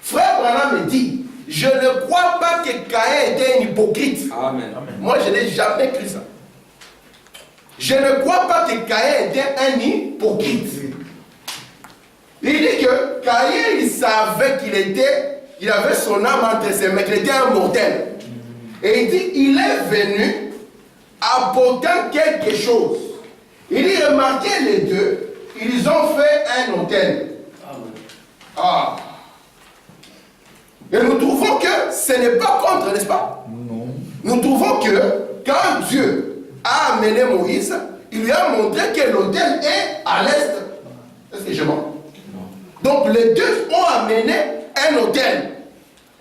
Frère Branham me dit, je ne crois pas que Caïn était un hypocrite. Amen. Moi, je n'ai jamais cru ça. Je ne crois pas que Caïn était un hypocrite. Il dit que Caïn, il savait qu'il avait son âme entre ses mains, qu'il était un mortel. Et il dit, il est venu apportant quelque chose. Il dit, remarquez les deux, ils ont fait un autel. Ah. Et nous trouvons que ce n'est pas contre, n'est-ce pas? Non. Nous trouvons que quand Dieu a amené Moïse, il lui a montré que l'autel est à l'est. Est-ce que je mens? Donc les deux ont amené un autel.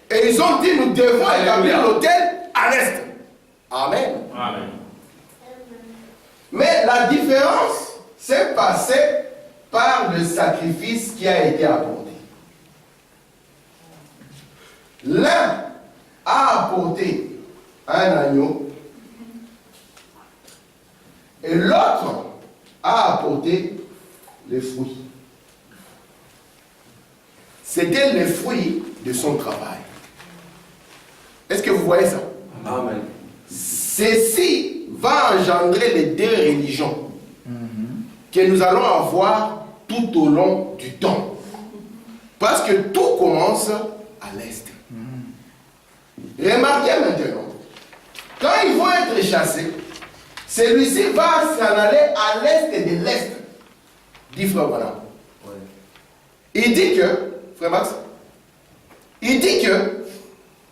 Et ils ont dit, nous devons établir l'autel à l'est. Amen. Amen. Mais la différence s'est passée par le sacrifice qui a été apporté. L'un a apporté un agneau et l'autre a apporté les fruits. C'était les fruits de son travail. Est-ce que vous voyez ça? Amen. Ceci va engendrer les deux religions que nous allons avoir tout au long du temps. Parce que tout commence à l'est. Remarquez maintenant, quand ils vont être chassés, celui-ci va s'en aller à l'est de l'est, dit Frère Branham. Il dit que, Frère Max, il dit que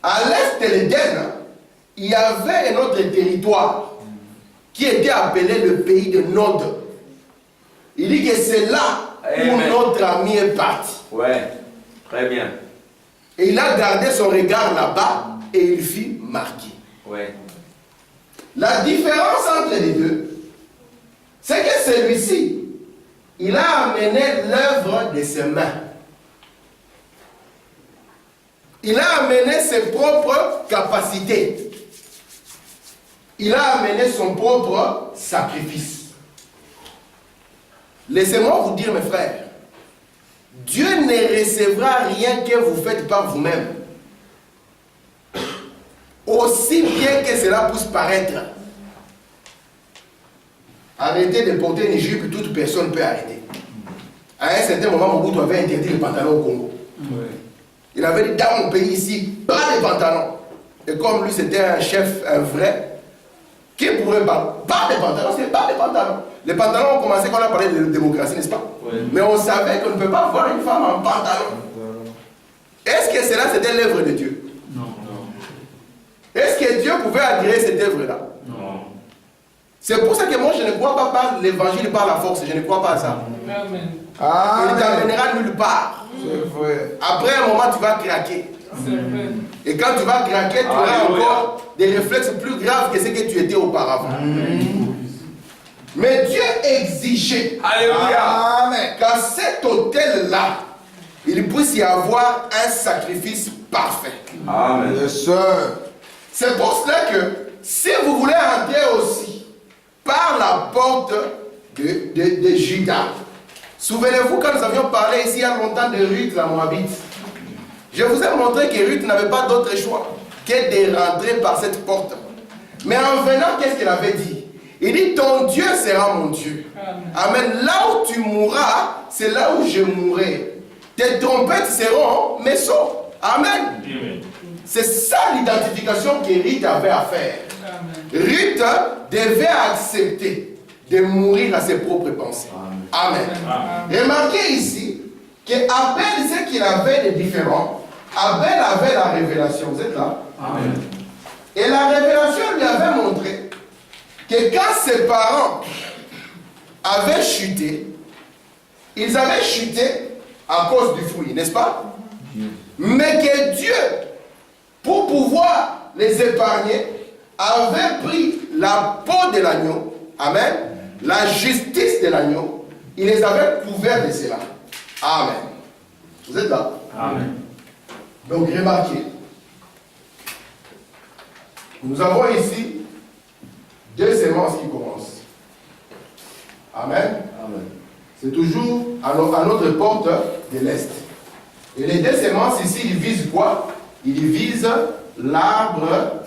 à l'est de l'Éden, il y avait un autre territoire qui était appelé le pays de Nod. Il dit que c'est là où notre ami est parti. Ouais, très bien. Et il a gardé son regard là-bas et il fit marquer. Ouais. La différence entre les deux, c'est que celui-ci, il a amené l'œuvre de ses mains. Il a amené ses propres capacités. Il a amené son propre sacrifice. Laissez-moi vous dire, mes frères, Dieu ne recevra rien que vous faites par vous-même. Aussi bien que cela puisse paraître. Arrêtez de porter une jupe, toute personne peut arrêter. À un certain moment, Mobutu avait interdit les pantalons au Congo. Il avait dit, dans mon pays ici, pas de pantalons. Et comme lui, c'était un chef, un vrai, qui pourrait pas de pantalons, c'est pas de pantalons. Les pantalons ont commencé quand on a parlé de démocratie, n'est-ce pas? Mais on savait qu'on ne peut pas voir une femme en pantalon. Est-ce que cela, c'était l'œuvre de Dieu? Non. Est-ce que Dieu pouvait admirer cette œuvre-là? Non. C'est pour ça que moi, je ne crois pas par l'évangile par la force. Je ne crois pas à ça. Amen. Il ne Amen. t'emmènera nulle part. C'est vrai. Après un moment, tu vas craquer. C'est vrai. Et quand tu vas craquer, tu auras Alléluia. encore des réflexes plus graves que ce que tu étais auparavant. Mais Dieu exigeait Alléluia. Amen. qu'à cet autel-là, il puisse y avoir un sacrifice parfait. Amen. Yes, sir. C'est pour cela que si vous voulez entrer aussi par la porte de Juda, souvenez-vous quand nous avions parlé ici il y a longtemps de Ruth la Moabite, je vous ai montré que Ruth n'avait pas d'autre choix que de rentrer par cette porte. Mais en venant, qu'est-ce qu'il avait dit? Il dit, ton Dieu sera mon Dieu. Amen. Là où tu mourras, c'est là où je mourrai. Tes trompettes seront mes sons. Amen. C'est ça l'identification que Ruth avait à faire. Ruth devait accepter de mourir à ses propres pensées. Amen. Remarquez ici qu'Abel, ce qu'il avait de différent, Abel avait la révélation. Vous êtes là? Amen. Et la révélation lui avait montré que quand ses parents avaient chuté, ils avaient chuté à cause du fruit, n'est-ce pas? Mais que Dieu, pour pouvoir les épargner, avait pris la peau de l'agneau, amen, la justice de l'agneau, il les avait couverts de cela. Amen. Vous êtes là? Amen. Donc remarquez, nous avons ici deux semences qui commencent. Amen. Amen. C'est toujours à notre porte de l'Est. Et les deux semences ici, ils visent quoi? Ils visent l'arbre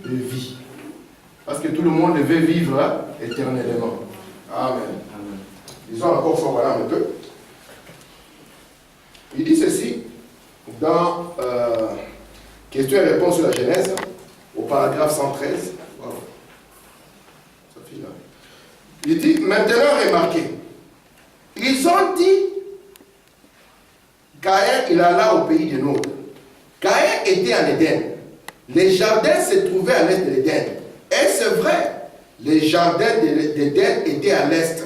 de vie. Parce que tout le monde veut vivre éternellement. Amen. Amen. Disons encore fort, voilà un peu. Il dit ceci dans question et réponse sur la Genèse, au paragraphe 113. Wow. Ça fait là. Il dit, maintenant remarquez, ils ont dit, Caïn, il alla au pays de Nod. Caïn était en Éden. Les jardins se trouvaient à l'est de l'Éden. Et c'est vrai, les jardins d'Éden étaient à l'est.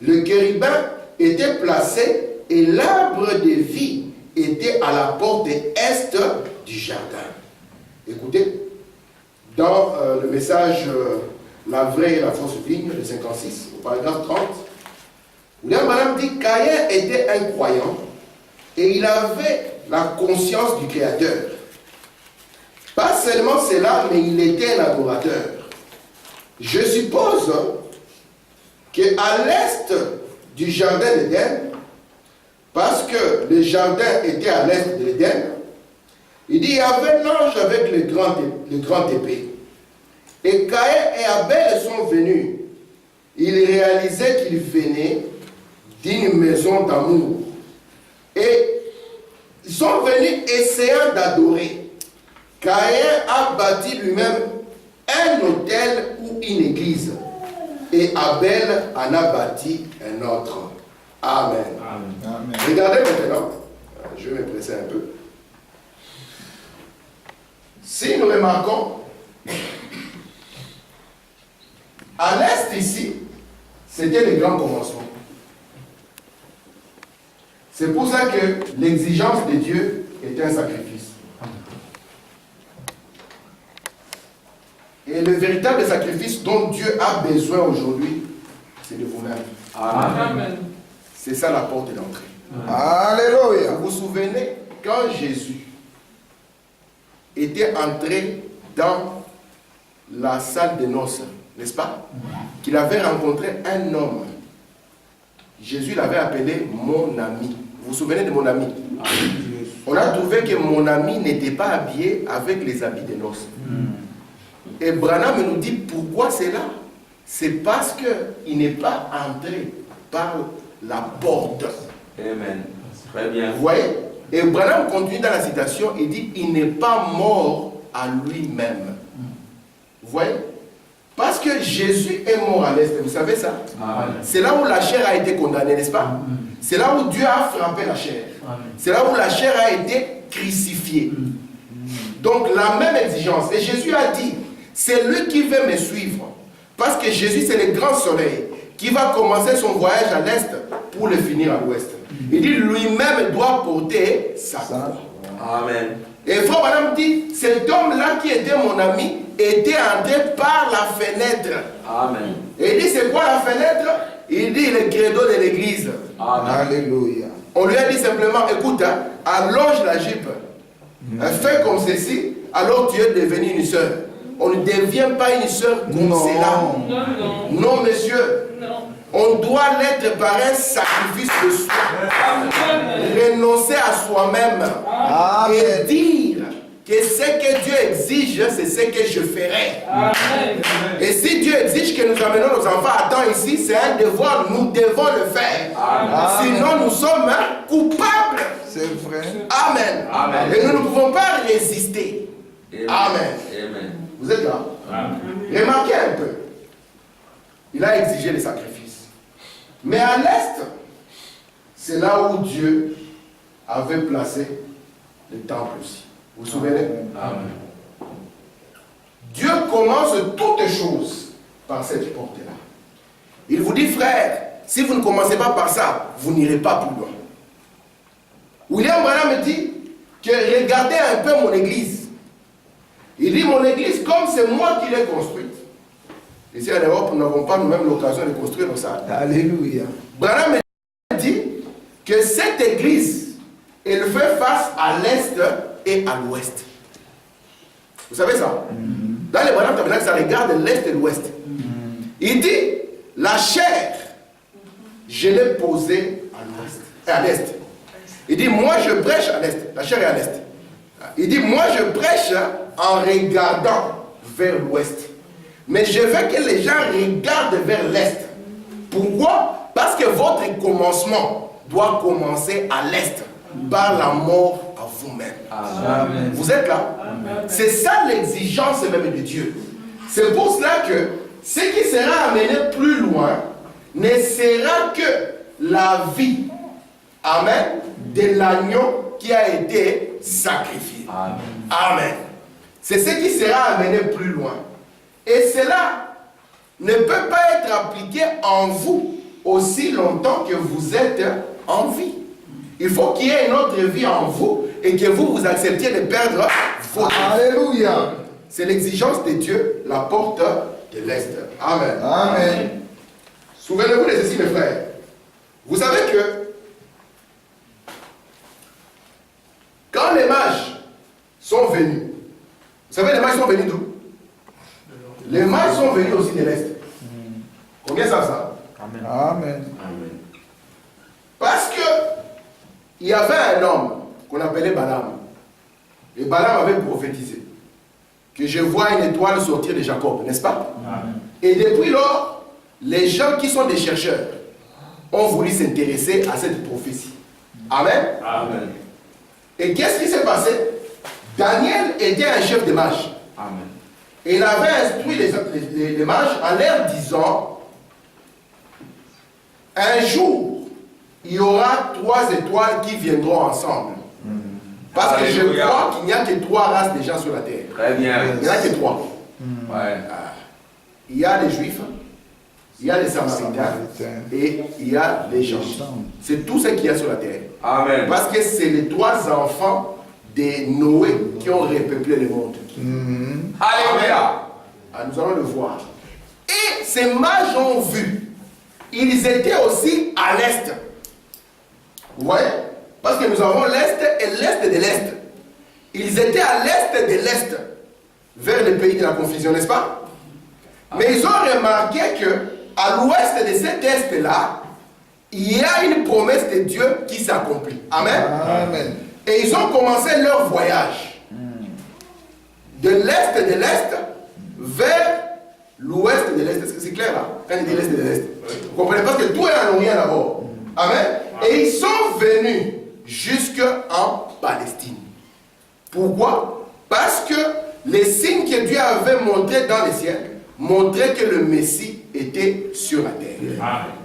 Le chérubin était placé et l'arbre de vie était à la porte est du jardin. Écoutez, dans le message La vraie et la fausse vigne, le 56, au paragraphe 30, William Branham dit Caïn était un croyant et il avait la conscience du Créateur. Pas seulement cela, mais il était un adorateur. Je suppose qu'à l'est du jardin d'Éden, parce que le jardin était à l'est de l'Éden, il dit il y avait un ange avec le grand épée. Et Caïn et Abel sont venus. Ils réalisaient qu'ils venaient d'une maison d'amour. Et ils sont venus essayant d'adorer. Caïn a bâti lui-même un autel ou une église. Et Abel en a bâti un autre. Amen. Amen. Regardez maintenant. Je vais me presser un peu. Si nous remarquons, à l'est ici, c'était le grand commencement. C'est pour ça que l'exigence de Dieu est un sacrifice. Et le véritable sacrifice dont Dieu a besoin aujourd'hui, c'est de vous-même. Amen. C'est ça la porte d'entrée. Alléluia. Vous vous souvenez, quand Jésus était entré dans la salle de noces, n'est-ce pas? Qu'il avait rencontré un homme. Jésus l'avait appelé mon ami. Vous vous souvenez de mon ami? On a trouvé que mon ami n'était pas habillé avec les habits de noces. Et Branham nous dit pourquoi c'est là. C'est parce qu'il n'est pas entré par la porte. Amen. Très bien. Vous voyez? Et Branham continue dans la citation, il dit, il n'est pas mort à lui-même. Vous voyez? Parce que Jésus est mort à l'est, vous savez ça? C'est là où la chair a été condamnée, n'est-ce pas? C'est là où Dieu a frappé la chair. C'est là où la chair a été crucifiée. Donc la même exigence. Et Jésus a dit, c'est lui qui veut me suivre. Parce que Jésus, c'est le grand soleil qui va commencer son voyage à l'est pour le finir à l'ouest. Il dit, lui-même doit porter sa croix. Amen. Et frère Branham dit, cet homme-là qui était mon ami, était entré par la fenêtre. Amen. Et il dit, c'est quoi la fenêtre? Il dit, le credo de l'église. Amen. Alléluia. On lui a dit simplement, écoute, allonge la jupe. Fais comme ceci, alors tu es devenu une sœur. On ne devient pas une sœur comme cela. Non, monsieur. On doit l'être par un sacrifice de soi. Renoncer à soi-même. Et dire que ce que Dieu exige, c'est ce que je ferai. Et si Dieu exige que nous amenons nos enfants à temps ici, c'est un devoir, nous devons le faire. Sinon, nous sommes coupables. C'est vrai. Amen. Amen. Et nous ne pouvons pas résister. Amen. Amen. Vous êtes là? Remarquez un peu. Il a exigé les sacrifices. Mais à l'est, c'est là où Dieu avait placé le temple aussi. Vous vous souvenez? Amen. Dieu commence toutes choses par cette porte-là. Il vous dit, frère, si vous ne commencez pas par ça, vous n'irez pas plus loin. William Branham me dit que regardez un peu mon église. Il dit, mon église, comme c'est moi qui l'ai construite. Ici en Europe, nous n'avons pas nous-mêmes l'occasion de construire nos salles. Alléluia. Branham me dit que cette église, elle fait face à l'est et à l'ouest. Vous savez ça? Dans les Branham Tabernacle, ça regarde l'est et l'ouest. Il dit, la chair, je l'ai posée à l'est. Il dit, moi je prêche à l'est. La chair est à l'est. Il dit, moi je prêche en regardant vers l'ouest. Mais je veux que les gens regardent vers l'est. Pourquoi? Parce que votre commencement doit commencer à l'est, par la mort à vous-même. Amen. Vous êtes là? C'est ça l'exigence même de Dieu. C'est pour cela que ce qui sera amené plus loin ne sera que la vie, amen, de l'agneau qui a été sacrifié. Amen. Amen. C'est ce qui sera amené plus loin. Et cela ne peut pas être appliqué en vous aussi longtemps que vous êtes en vie. Il faut qu'il y ait une autre vie en vous et que vous acceptiez de perdre votre vie. Alléluia. C'est l'exigence de Dieu, la porte de l'Est. Amen. Amen. Souvenez-vous de ceci, mes frères. Vous savez que quand les mages sont venus, vous savez, les mages sont venus d'où? Les mages sont venus aussi de l'Est. Combien ça? Amen. Amen. Amen. Parce que il y avait un homme qu'on appelait Balaam. Et Balaam avait prophétisé que je vois une étoile sortir de Jacob, n'est-ce pas? Amen. Et depuis lors, les gens qui sont des chercheurs ont voulu s'intéresser à cette prophétie. Amen. Amen. Et qu'est-ce qui s'est passé? Daniel était un chef de mages. Amen. Et il avait instruit les mages en leur disant, un jour, il y aura 3 étoiles qui viendront ensemble. Parce que je Alléluia. crois qu'il n'y a que 3 races de gens sur la terre. Très bien. Il n'y en a que 3. Ouais. Il y a les Juifs, il y a les Samaritains et il y a les gens. C'est tout ce qu'il y a sur la terre. Amen. Parce que c'est les 3 enfants de Noé qui ont repeuplé le monde. Alléluia. Ah, nous allons le voir. Et ces mages ont vu. Ils étaient aussi à l'est. Vous voyez? Parce que nous avons l'est et l'est de l'est. Ils étaient à l'est de l'est, vers le pays de la confusion, n'est-ce pas? Mais ils ont remarqué que à l'ouest de cet est-là, il y a une promesse de Dieu qui s'accomplit. Amen. Amen. Et ils ont commencé leur voyage de l'est de l'est vers l'ouest de l'est. Est-ce que c'est clair là? Quand il dit l'est de l'est. Vous comprenez? Parce que tout est en orient d'abord. Amen. Et ils sont venus jusqu'en Palestine. Pourquoi? Parce que les signes que Dieu avait montrés dans les siècles montraient que le Messie était sur la terre.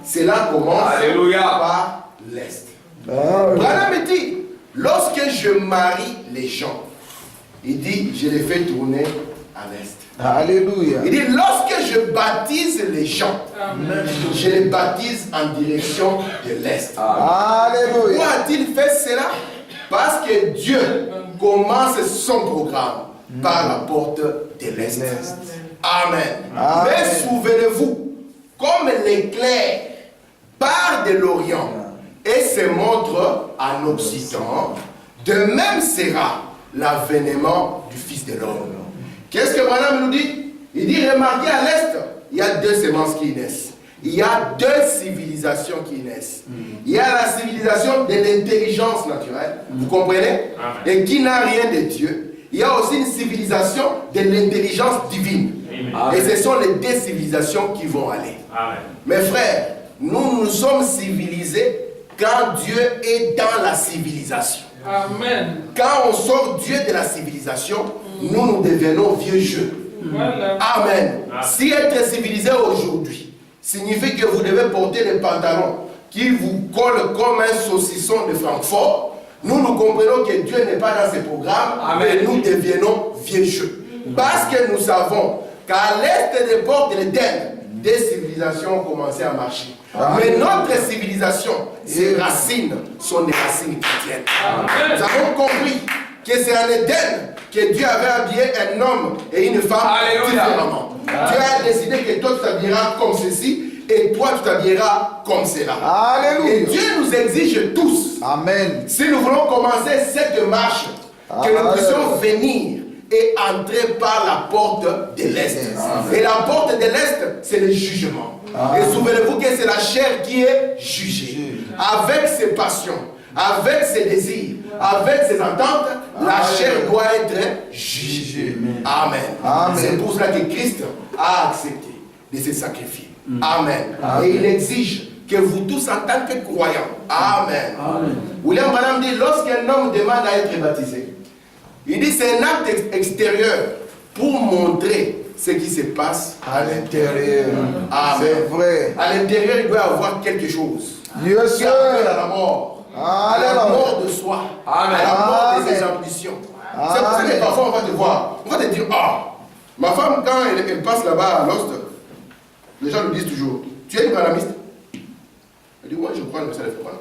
Cela commence par l'Est. Branham dit, lorsque je marie les gens, il dit, je les fais tourner à l'Est. Alléluia. Il dit, lorsque je baptise les gens, je les baptise en direction de l'Est. Alléluia. Pourquoi a-t-il fait cela? Parce que Dieu commence son programme par la porte de l'Est. Amen. Mais souvenez-vous, comme l'éclair part de l'Orient et se montre en Occident, de même sera l'avènement du Fils de l'homme. Qu'est-ce que Branham nous dit? Il dit, remarquez à l'Est, il y a deux semences qui naissent. Il y a deux civilisations qui naissent. Il y a la civilisation de l'intelligence naturelle, vous comprenez? Et qui n'a rien de Dieu. Il y a aussi une civilisation de l'intelligence divine. Amen. Et ce sont les deux civilisations qui vont aller. Amen. Mes frères, nous sommes civilisés quand Dieu est dans la civilisation. Amen. Quand on sort Dieu de la civilisation, nous devenons vieux jeux. Amen. Si être civilisé aujourd'hui signifie que vous devez porter des pantalons qui vous collent comme un saucisson de Francfort, nous comprenons que Dieu n'est pas dans ses programmes. Amen. Et nous devenons vieux jeux. Parce que nous savons qu'à l'est des portes de l'Éden, des civilisations ont commencé à marcher. Mais notre civilisation, ses racines sont des racines chrétiennes. Nous avons compris que c'est en Éden que Dieu avait habillé un homme et une femme différemment. Dieu a décidé que toi tu t'habilleras comme ceci et toi tu t'habilleras comme cela. Alléluia. Et Dieu nous exige tous. Amen. Si nous voulons commencer cette marche, que nous puissions venir et entrer par la porte de l'Est. Et la porte de l'Est, c'est le jugement. Et souvenez-vous que c'est la chair qui est jugée. Avec ses passions, avec ses désirs, avec ses ententes, la chair doit être jugée. Amen. C'est pour cela que Christ a accepté de se sacrifier. Amen. Et il exige que vous tous en tant que croyants. Amen. William Branham dit, lorsqu'un homme demande à être baptisé, il dit c'est un acte extérieur pour montrer ce qui se passe à l'intérieur. C'est vrai. À l'intérieur, il doit y avoir quelque chose. Qui appelle à la mort. À la mort de soi. À la mort de ses ambitions. C'est pour ça que parfois on va te voir. On va te dire, ah, ma femme, quand elle passe là-bas à l'Ost, les gens lui disent toujours, tu es une branhamiste? Elle dit, ouais, je crois le message de Branham.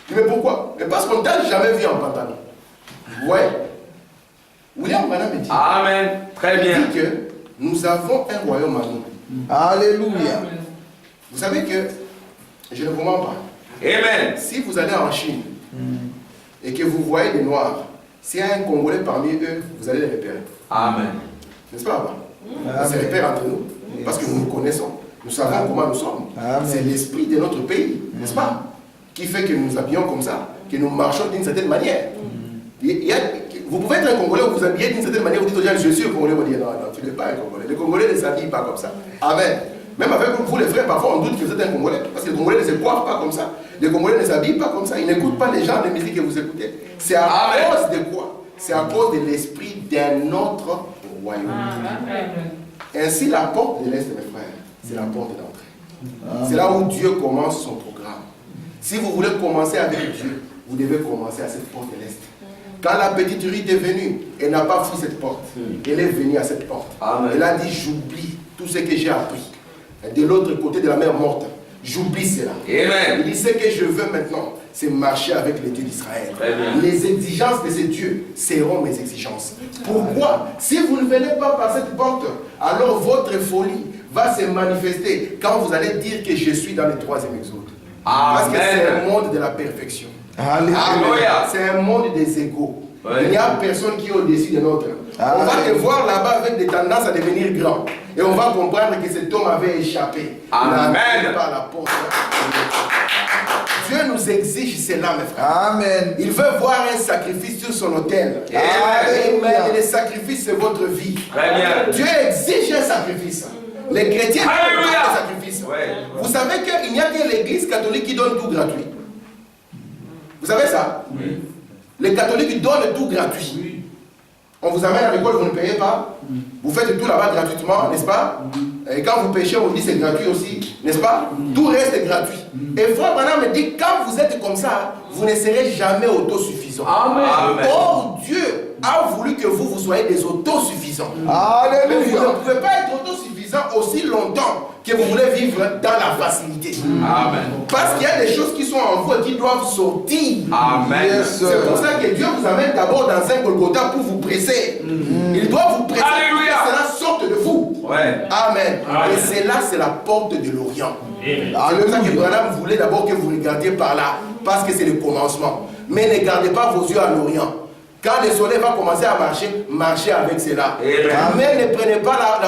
Je dis, mais pourquoi? Mais parce qu'on t'a jamais vu en pantalon. Ouais. William Branham dit, amen. Très bien. Il dit que nous avons un royaume à nous. Alléluia. Vous savez que, je ne vous mens pas. Amen. Si vous allez en Chine et que vous voyez des Noirs, s'il y a un Congolais parmi eux, vous allez les repérer. Amen. N'est-ce pas? On se repère entre nous parce que nous nous connaissons. Nous savons comment nous sommes. C'est l'esprit de notre pays, n'est-ce pas? Qui fait que nous nous habillons comme ça, que nous marchons d'une certaine manière. Vous pouvez être un Congolais ou vous habillez d'une certaine manière, vous dites aux gens, je suis un Congolais, vous dites non, non, tu n'es pas un Congolais. Les Congolais ne s'habillent pas comme ça. Amen. Même avec vous les frères, parfois on doute que vous êtes un Congolais, parce que les Congolais ne se coiffent pas comme ça. Les Congolais ne s'habillent pas comme ça. Ils n'écoutent pas les genres de musique que vous écoutez. C'est à cause de quoi? C'est à cause de l'esprit d'un autre royaume. Ainsi, la porte de l'Est, mes frères, c'est la porte d'entrée. C'est là où Dieu commence son programme. Si vous voulez commencer avec Dieu, vous devez commencer à cette porte de l'Est. Quand la petite Ruth est venue, elle n'a pas fui cette porte. Elle est venue à cette porte. Amen. Elle a dit, j'oublie tout ce que j'ai appris. De l'autre côté de la mer morte, j'oublie cela. Amen. Il dit, ce que je veux maintenant, c'est marcher avec les dieux d'Israël. Les exigences de ces dieux seront mes exigences. Pourquoi? Si vous ne venez pas par cette porte, alors votre folie va se manifester quand vous allez dire que je suis dans le troisième exode. Parce que c'est un monde de la perfection. Alléluia. C'est un monde des égaux. Il n'y a personne qui est au-dessus de l'autre. On va te voir là-bas avec des tendances à devenir grand. Et on va comprendre que cet homme avait échappé. Amen. Par la porte. Dieu nous exige cela, mes frères. Amen. Il veut voir un sacrifice sur son autel. Amen. Et le sacrifice, c'est votre vie. Très bien. Dieu exige un sacrifice. Les chrétiens ont un sacrifice. Ouais. Vous savez qu'il n'y a que l'église catholique qui donne tout gratuit. Vous savez ça? Oui. Les catholiques donnent tout gratuit. Oui. On vous amène à l'école, vous ne payez pas. Vous faites tout là-bas gratuitement, n'est-ce pas? Et quand vous péchez, on dit c'est gratuit aussi, n'est-ce pas? Tout reste gratuit. Et Frère Branham me dit, quand vous êtes comme ça, vous ne serez jamais autosuffisant. Amen. Or, Dieu a voulu que vous soyez des autosuffisants. Mais vous Alléluia. ne pouvez pas être autosuffisant aussi longtemps que vous voulez vivre dans la facilité. Amen. Parce qu'il y a des choses qui sont en vous et qui doivent sortir. Amen. Yes, C'est pour ça que Dieu vous amène d'abord dans un Golgotha pour vous presser. Il doit vous presser pour Alléluia. que cela sorte de vous. Ouais. Amen. Amen. Et c'est là, c'est la porte de l'Orient. Amen. C'est pour ça que Alléluia. Branham voulait d'abord que vous regardiez par là. Parce que c'est le commencement. Mais ne gardez pas vos yeux à l'Orient. Quand le soleil va commencer à marcher, marchez avec cela. Amen. Mais ne prenez pas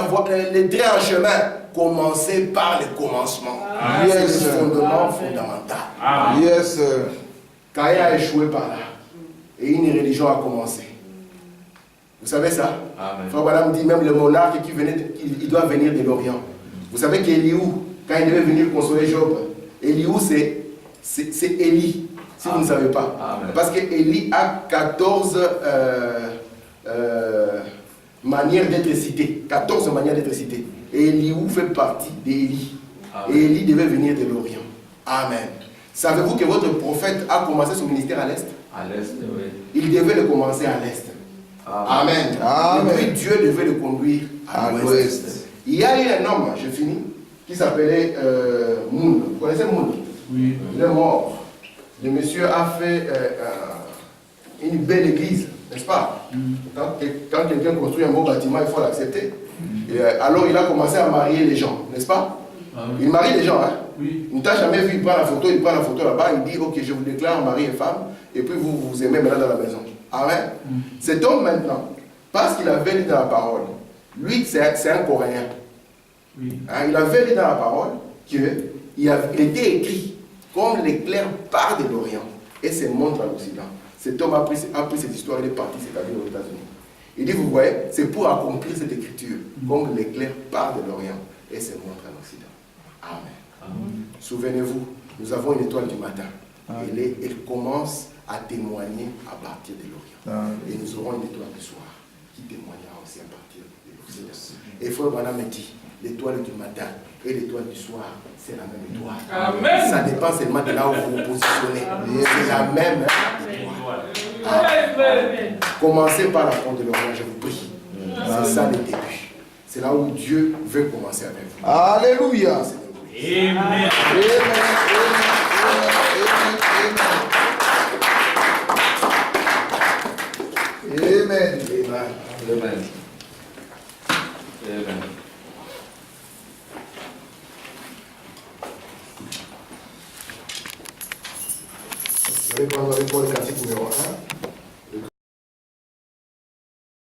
les traits en chemin. Commencez par le commencement. Amen. C'est Yes. le fondement fondamental. Amen. Yes. Caïn a échoué par là. Et une religion a commencé. Vous savez ça? Amen. Frère Branham dit même le monarque qui venait, il doit venir de l'Orient. Vous savez qu'Éliou, quand il devait venir consoler Job, Éliou c'est Élie, si vous ne savez pas. Amen. Parce que Élie a 14 manières d'être cité. 14 manières d'être cité. Et Éliou fait partie d'Élie. Amen. Et Élie devait venir de l'Orient. Amen. Savez-vous que votre prophète a commencé son ministère à l'Est? À l'est, oui. Il devait le commencer à l'Est. Amen. Amen. Et puis Dieu devait le conduire à À l'Ouest. l'ouest. Il y a eu un homme, je finis, qui s'appelait Moon. Vous connaissez Moon? Oui. Il est mort. Le monsieur a fait une belle église, n'est-ce pas? Quand quelqu'un construit un beau bâtiment, il faut l'accepter. Et, alors il a commencé à marier les gens, n'est-ce pas? Il marie les gens, hein? Oui. Il ne t'a jamais vu, il prend la photo là-bas, il dit, ok, je vous déclare mari et femme, et puis vous vous aimez maintenant dans la maison. Amen. Cet homme maintenant, parce qu'il avait lu dans la parole, lui c'est un Coréen. Oui. Hein, il avait lu dans la parole qu'il était écrit comme l'éclair part de l'Orient et se montre à l'Occident. Cet homme a pris cette histoire, il est parti s'établir aux États-Unis. Il dit, vous voyez, c'est pour accomplir cette écriture, comme l'éclair part de l'Orient et se montre à l'Occident. Amen. Souvenez-vous, nous avons une étoile du matin. Elle commence à témoigner à partir de l'Orient. Et nous aurons une étoile du soir qui témoignera aussi à partir de l'Occident. Et Frère Branham me dit, l'étoile du matin et l'étoile du soir, c'est la même étoile. Amen. Ça dépend seulement de là où vous vous positionnez. C'est la même étoile. Amen. Commencez par la porte de l'Orient, je vous prie. C'est ça le début. C'est là où Dieu veut commencer avec vous. Alléluia. C'est le début. Amen. Amen. Amen. Amen. Amen. Amen. Vous allez prendre avec moi le